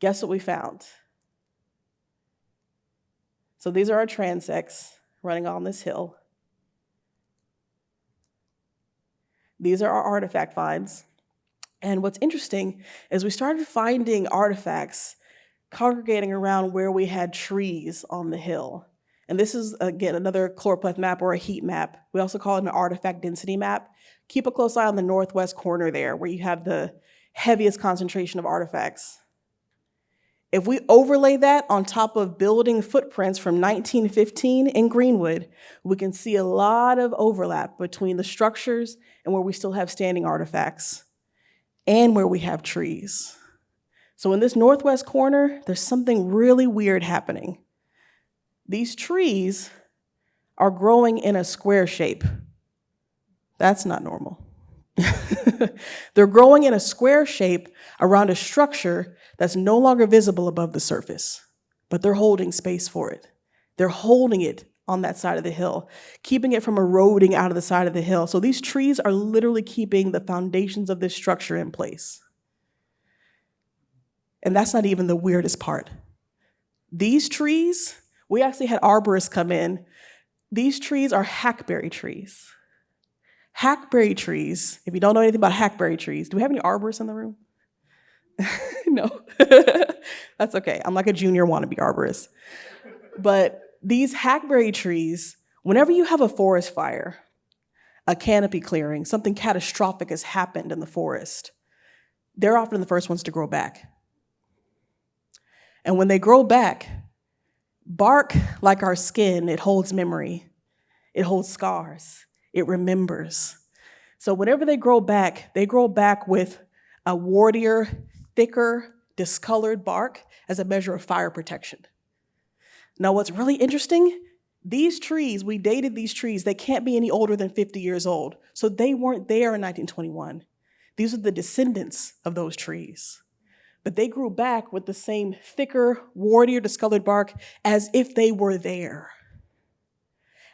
Speaker 3: guess what we found? So these are our transects running on this hill. These are our artifact finds. And what's interesting is we started finding artifacts congregating around where we had trees on the hill. And this is, again, another chloropleth map or a heat map. We also call it an artifact density map. Keep a close eye on the northwest corner there, where you have the heaviest concentration of artifacts. If we overlay that on top of building footprints from 1915 in Greenwood, we can see a lot of overlap between the structures and where we still have standing artifacts and where we have trees. So in this northwest corner, there's something really weird happening. These trees are growing in a square shape. That's not normal. They're growing in a square shape around a structure that's no longer visible above the surface, but they're holding space for it. They're holding it on that side of the hill, keeping it from eroding out of the side of the hill. So these trees are literally keeping the foundations of this structure in place. And that's not even the weirdest part. These trees, we actually had arborists come in. These trees are hackberry trees. Hackberry trees, if you don't know anything about hackberry trees, do we have any arborists in the room? No, that's okay. I'm like a junior wannabe arborist. But these hackberry trees, whenever you have a forest fire, a canopy clearing, something catastrophic has happened in the forest, they're often the first ones to grow back. And when they grow back, bark, like our skin, it holds memory. It holds scars. It remembers. So whenever they grow back with a wartier, thicker, discolored bark as a measure of fire protection. Now, what's really interesting, these trees, we dated these trees, they can't be any older than 50 years old. So they weren't there in 1921. These are the descendants of those trees. But they grew back with the same thicker, wartier, discolored bark as if they were there.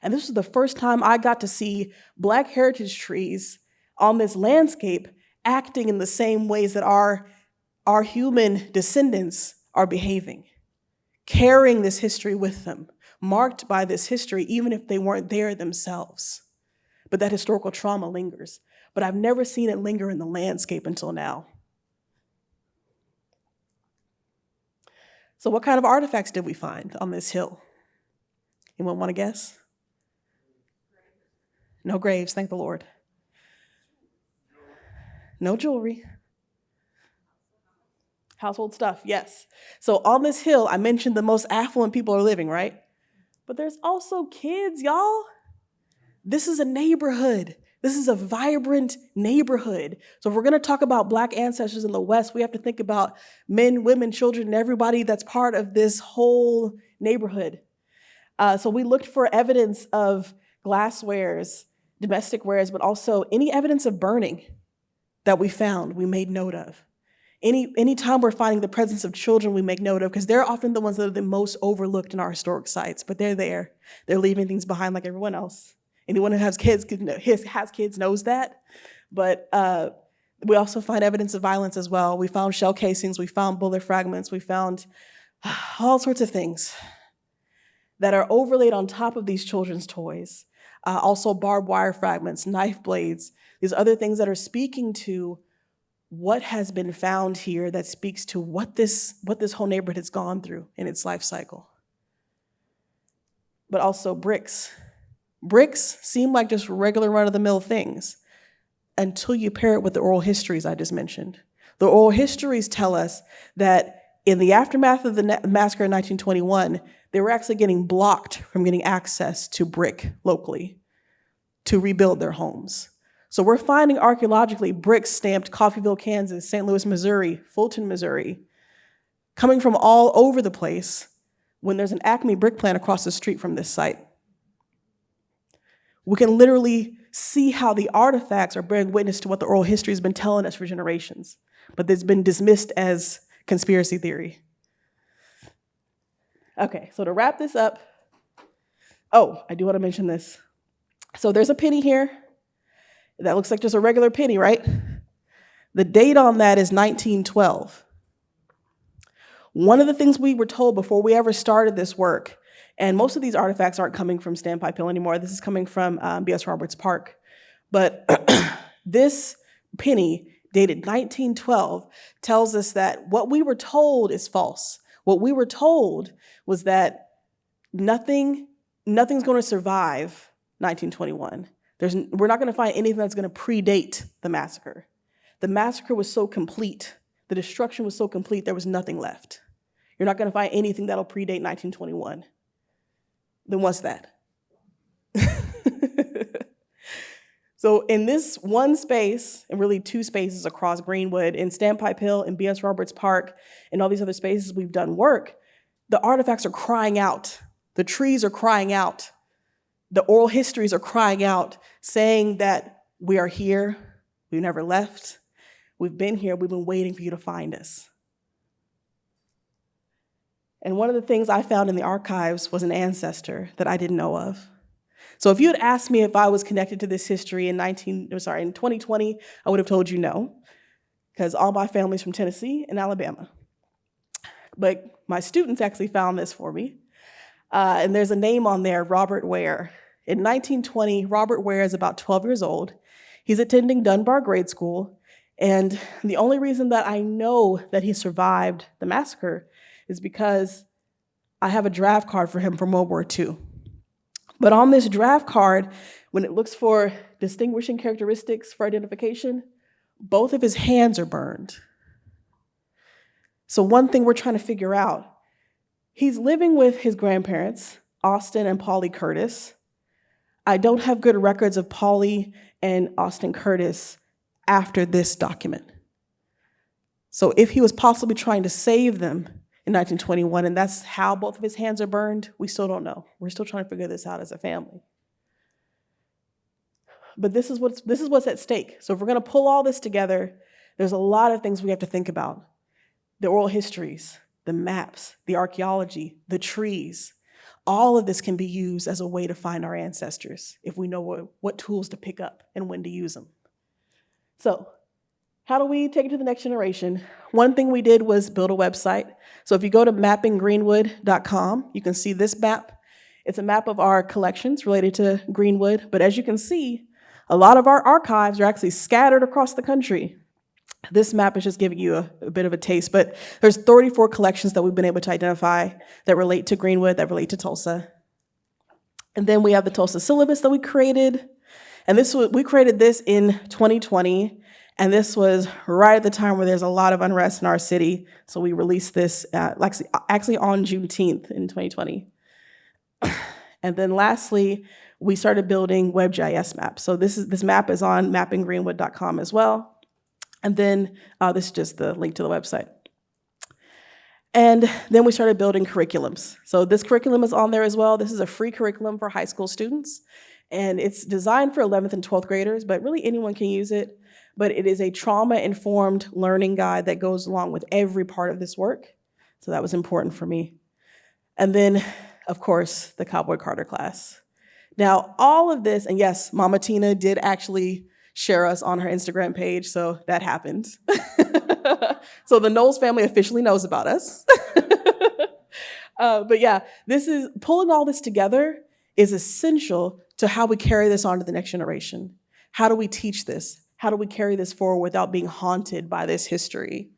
Speaker 3: And this was the first time I got to see Black heritage trees on this landscape acting in the same ways that our human descendants are behaving, carrying this history with them, marked by this history, even if they weren't there themselves. But that historical trauma lingers. But I've never seen it linger in the landscape until now. So what kind of artifacts did we find on this hill? Anyone want to guess? No graves, thank the Lord. No jewelry. Household stuff, yes. So on this hill, I mentioned the most affluent people are living, right? But there's also kids, y'all. This is a neighborhood. This is a vibrant neighborhood. So if we're going to talk about Black ancestors in the West, we have to think about men, women, children, and everybody that's part of this whole neighborhood. So we looked for evidence of glasswares, domestic wares, but also any evidence of burning that we found, we made note of. Any time we're finding the presence of children, we make note of, because they're often the ones that are the most overlooked in our historic sites, but they're there. They're leaving things behind like everyone else. Anyone who has kids knows that. But we also find evidence of violence as well. We found shell casings, we found bullet fragments, we found all sorts of things that are overlaid on top of these children's toys. Also barbed wire fragments, knife blades, these other things that are speaking to what has been found here, that speaks to what this whole neighborhood has gone through in its life cycle. But also bricks. Bricks seem like just regular run-of-the-mill things until you pair it with the oral histories I just mentioned. The oral histories tell us that in the aftermath of the massacre in 1921, they were actually getting blocked from getting access to brick locally to rebuild their homes. So we're finding archaeologically bricks stamped Coffeyville, Kansas, St. Louis, Missouri, Fulton, Missouri, coming from all over the place when there's an Acme brick plant across the street from this site. We can literally see how the artifacts are bearing witness to what the oral history has been telling us for generations, but it's been dismissed as conspiracy theory. Okay, so to wrap this up, I do want to mention this. So there's a penny here. That looks like just a regular penny, right? The date on that is 1912. One of the things we were told before we ever started this work, and most of these artifacts aren't coming from Standpipe Hill anymore. This is coming from B.S. Roberts Park. But this penny, dated 1912, tells us that what we were told is false. What we were told was that nothing nothing's going to survive 1921. We're not going to find anything that's going to predate the massacre. The massacre was so complete, the destruction was so complete, there was nothing left. You're not going to find anything that'll predate 1921. Then what's that? So in this one space, and really two spaces across Greenwood, in Standpipe Hill and B.S. Roberts Park, and all these other spaces we've done work, the artifacts are crying out. The trees are crying out. The oral histories are crying out, saying that we are here, we never left, we've been here, we've been waiting for you to find us. And one of the things I found in the archives was an ancestor that I didn't know of. So if you had asked me if I was connected to this history in 2020, I would have told you no, because all my family's from Tennessee and Alabama. But my students actually found this for me. And there's a name on there, Robert Ware. In 1920, Robert Ware is about 12 years old. He's attending Dunbar Grade School. And the only reason that I know that he survived the massacre is because I have a draft card for him from World War II. But on this draft card, when it looks for distinguishing characteristics for identification, both of his hands are burned. So one thing we're trying to figure out, he's living with his grandparents, Austin and Polly Curtis. I don't have good records of Polly and Austin Curtis after this document. So if he was possibly trying to save them in 1921, and that's how both of his hands are burned, we still don't know. We're still trying to figure this out as a family. But this is what's at stake. So if we're going to pull all this together, there's a lot of things we have to think about. The oral histories, the maps, the archaeology, the trees. All of this can be used as a way to find our ancestors if we know what tools to pick up and when to use them. So how do we take it to the next generation? One thing we did was build a website. So if you go to mappinggreenwood.com, you can see this map. It's a map of our collections related to Greenwood. But as you can see, a lot of our archives are actually scattered across the country. This map is just giving you a bit of a taste, but there's 34 collections that we've been able to identify that relate to Greenwood, that relate to Tulsa. And then we have the Tulsa syllabus that we created. And we created this in 2020. And this was right at the time where there's a lot of unrest in our city. So we released this actually on Juneteenth in 2020. And then lastly, we started building WebGIS maps. So this map is on mappinggreenwood.com as well. And then this is just the link to the website. And then we started building curriculums. So this curriculum is on there as well. This is a free curriculum for high school students. And it's designed for 11th and 12th graders, but really anyone can use it. But it is a trauma-informed learning guide that goes along with every part of this work. So that was important for me. And then, of course, the Cowboy Carter class. Now, all of this, and yes, Mama Tina did actually share us on her Instagram page, so that happened. So the Knowles family officially knows about us. But yeah, pulling all this together is essential to how we carry this on to the next generation. How do we teach this? How do we carry this forward without being haunted by this history?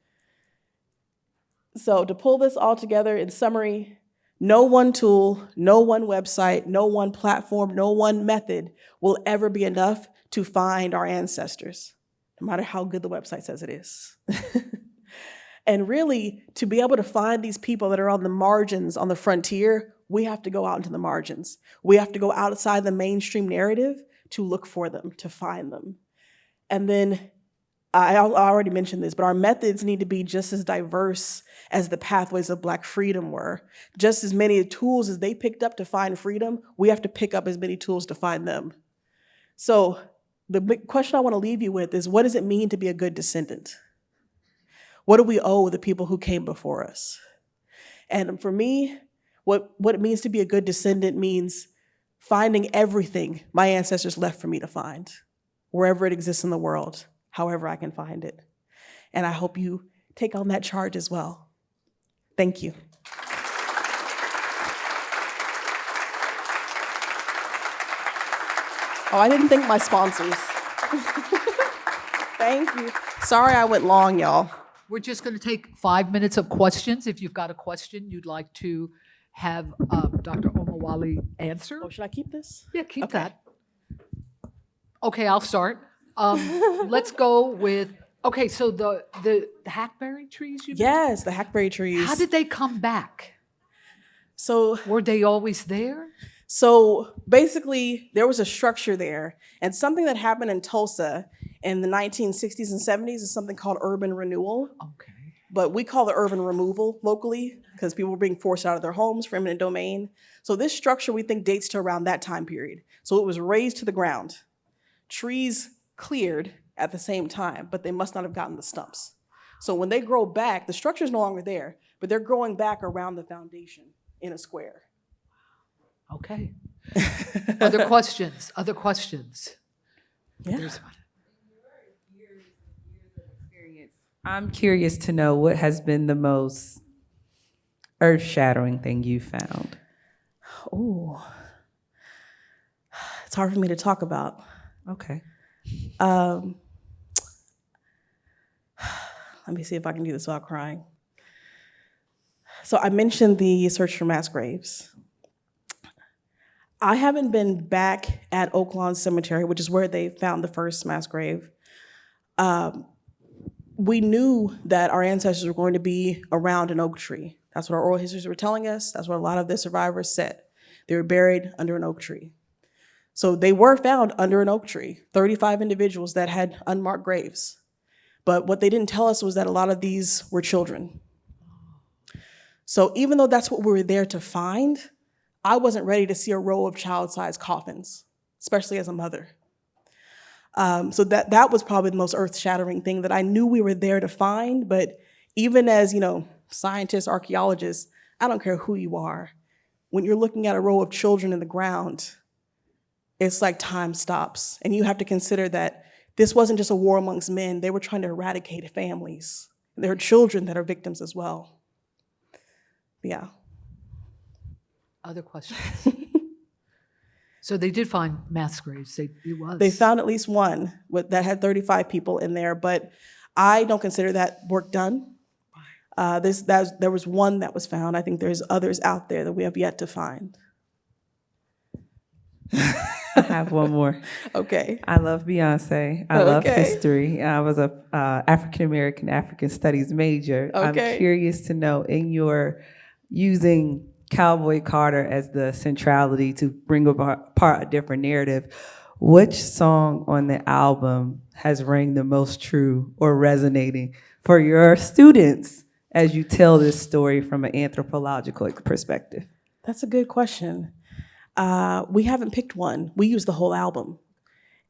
Speaker 3: So to pull this all together in summary, no one tool, no one website, no one platform, no one method will ever be enough to find our ancestors, no matter how good the website says it is. And really, to be able to find these people that are on the margins, on the frontier, we have to go out into the margins. We have to go outside the mainstream narrative to look for them, to find them. And then, I already mentioned this, but our methods need to be just as diverse as the pathways of Black freedom were. Just as many tools as they picked up to find freedom, we have to pick up as many tools to find them. So the big question I want to leave you with is, what does it mean to be a good descendant? What do we owe the people who came before us? And for me, what it means to be a good descendant means finding everything my ancestors left for me to find, wherever it exists in the world, however I can find it. And I hope you take on that charge as well. Thank you. Oh, I didn't thank my sponsors. Thank you. Sorry I went long, y'all.
Speaker 1: We're just going to take 5 minutes of questions. If you've got a question you'd like to have Dr. Odewale answer.
Speaker 3: Oh, should I keep this?
Speaker 1: Yeah, keep
Speaker 3: Okay.
Speaker 1: that. Okay, I'll start. Let's go with, okay, so the hackberry trees you mentioned?
Speaker 3: Yes, the hackberry trees.
Speaker 1: How did they come back?
Speaker 3: So
Speaker 1: Were they always there?
Speaker 3: So basically, there was a structure there, and something that happened in Tulsa in the 1960s and 70s is something called urban renewal,
Speaker 1: Okay.
Speaker 3: but we call it urban removal locally because people were being forced out of their homes for eminent domain. So this structure we think dates to around that time period. So it was razed to the ground, trees cleared at the same time, but they must not have gotten the stumps. So when they grow back, the structure is no longer there, but they're growing back around the foundation in a square.
Speaker 1: Okay. Other questions? Other questions?
Speaker 3: Yeah.
Speaker 1: There's one.
Speaker 7: I'm curious to know what has been the most earth-shattering thing you found.
Speaker 3: Oh, it's hard for me to talk about.
Speaker 7: Okay.
Speaker 3: Let me see if I can do this without crying. So I mentioned the search for mass graves. I haven't been back at Oak Lawn Cemetery, which is where they found the first mass grave. We knew that our ancestors were going to be around an oak tree. That's what our oral histories were telling us. That's what a lot of the survivors said. They were buried under an oak tree. So they were found under an oak tree, 35 individuals that had unmarked graves. But what they didn't tell us was that a lot of these were children. So even though that's what we were there to find, I wasn't ready to see a row of child-sized coffins, especially as a mother. So that was probably the most earth-shattering thing that I knew we were there to find, but even as, scientists, archaeologists, I don't care who you are, when you're looking at a row of children in the ground, it's like time stops. And you have to consider that this wasn't just a war amongst men, they were trying to eradicate families. There are children that are victims as well. Yeah.
Speaker 1: Other questions? So they did find mass graves.
Speaker 3: They found at least one that had 35 people in there, but I don't consider that work done. There was one that was found. I think there's others out there that we have yet to find.
Speaker 7: I have one more.
Speaker 3: Okay.
Speaker 7: I love Beyonce. I love
Speaker 3: Okay.
Speaker 7: history. I was a African-American, African studies major.
Speaker 3: Okay.
Speaker 7: I'm curious to know, in your using Cowboy Carter as the centrality to bring apart a different narrative, which song on the album has rang the most true or resonating for your students as you tell this story from an anthropological perspective?
Speaker 3: That's a good question. We haven't picked one. We use the whole album.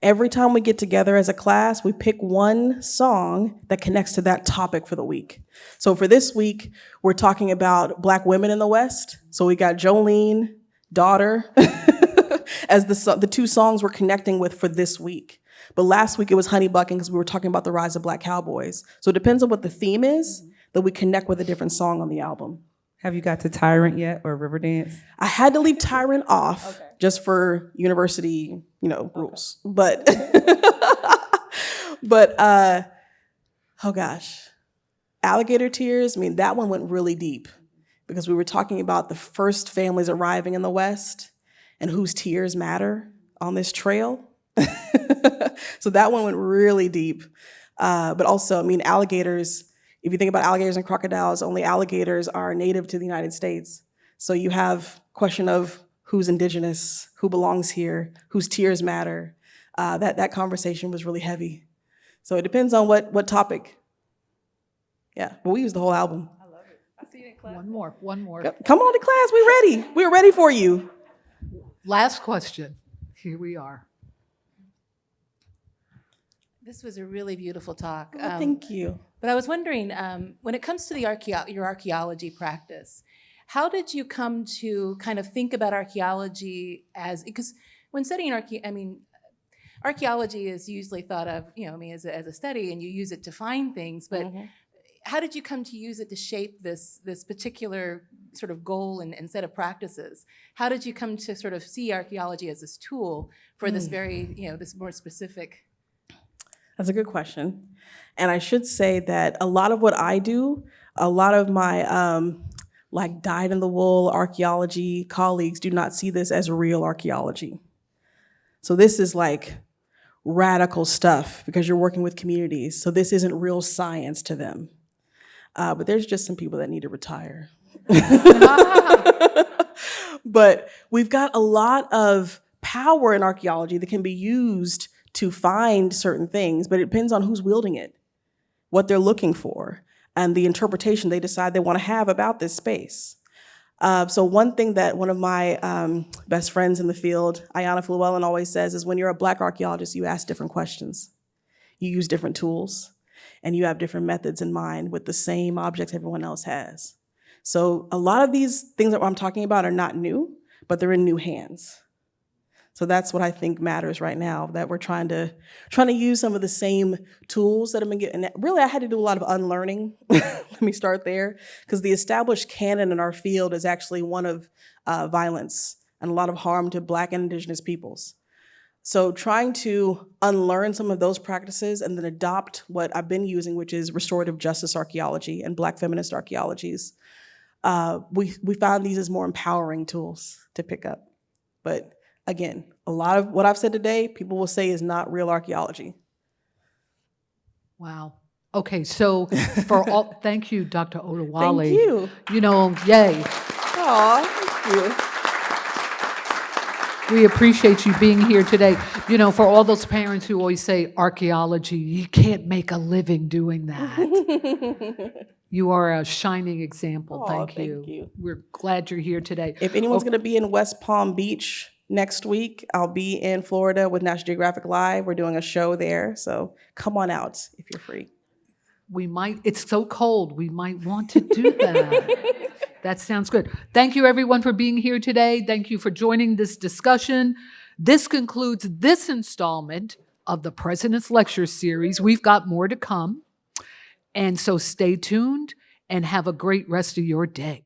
Speaker 3: Every time we get together as a class, we pick one song that connects to that topic for the week. So for this week, we're talking about Black women in the West. So we got Jolene, Daughter, as the two songs we're connecting with for this week. But last week it was Honey Bucking because we were talking about the rise of Black cowboys. So it depends on what the theme is that we connect with a different song on the album.
Speaker 7: Have you got to Tyrant yet, or Riverdance?
Speaker 3: I had to leave Tyrant off just for university, rules. But, oh gosh, Alligator Tears, that one went really deep because we were talking about the first families arriving in the West and whose tears matter on this trail. So that one went really deep. But also, alligators, if you think about alligators and crocodiles, only alligators are native to the United States. So you have question of who's indigenous, who belongs here, whose tears matter. That conversation was really heavy. So it depends on what topic. Yeah, but we use the whole album.
Speaker 7: I love it. I see it in class.
Speaker 1: One more.
Speaker 3: Come on to class, we're ready. We're ready for you.
Speaker 1: Last question. Here we are.
Speaker 8: This was a really beautiful talk.
Speaker 3: Oh, thank you.
Speaker 8: But I was wondering, when it comes to your archaeology practice, how did you come to kind of think about archaeology because when studying archaeology is usually thought of, as a study, and you use it to find things, but how did you come to use it to shape this particular sort of goal and set of practices? How did you come to sort of see archaeology as this tool for this very, this more specific?
Speaker 3: That's a good question. And I should say that a lot of what I do, a lot of my like dyed-in-the-wool archaeology colleagues do not see this as real archaeology. So this is like radical stuff because you're working with communities. So this isn't real science to them. But there's just some people that need to retire. But we've got a lot of power in archaeology that can be used to find certain things, but it depends on who's wielding it, what they're looking for, and the interpretation they decide they want to have about this space. So one thing that one of my best friends in the field, Alicia Odewale, always says is when you're a Black archaeologist, you ask different questions. You use different tools, and you have different methods in mind with the same objects everyone else has. So a lot of these things that I'm talking about are not new, but they're in new hands. So that's what I think matters right now, that we're trying to use some of the same tools that have been getting. Really, I had to do a lot of unlearning. Let me start there, because the established canon in our field is actually one of violence and a lot of harm to Black and Indigenous peoples. So trying to unlearn some of those practices and then adopt what I've been using, which is restorative justice archaeology and Black feminist archaeologies, we found these as more empowering tools to pick up. But again, a lot of what I've said today, people will say is not real archaeology.
Speaker 1: Wow. Okay, so for all, thank you, Dr. Odewale.
Speaker 3: Thank you.
Speaker 1: You know, yay.
Speaker 3: Aw, thank you.
Speaker 1: We appreciate you being here today. You know, for all those parents who always say archaeology, you can't make a living doing that. You are a shining example.
Speaker 3: Aw,
Speaker 1: Thank you.
Speaker 3: thank you.
Speaker 1: We're glad you're here today.
Speaker 3: If anyone's going to be in West Palm Beach next week, I'll be in Florida with National Geographic Live. We're doing a show there, so come on out if you're free.
Speaker 1: We might, it's so cold, we might want to do that. That sounds good. Thank you, everyone, for being here today. Thank you for joining this discussion. This concludes this installment of the President's Lecture Series. We've got more to come. And so stay tuned and have a great rest of your day.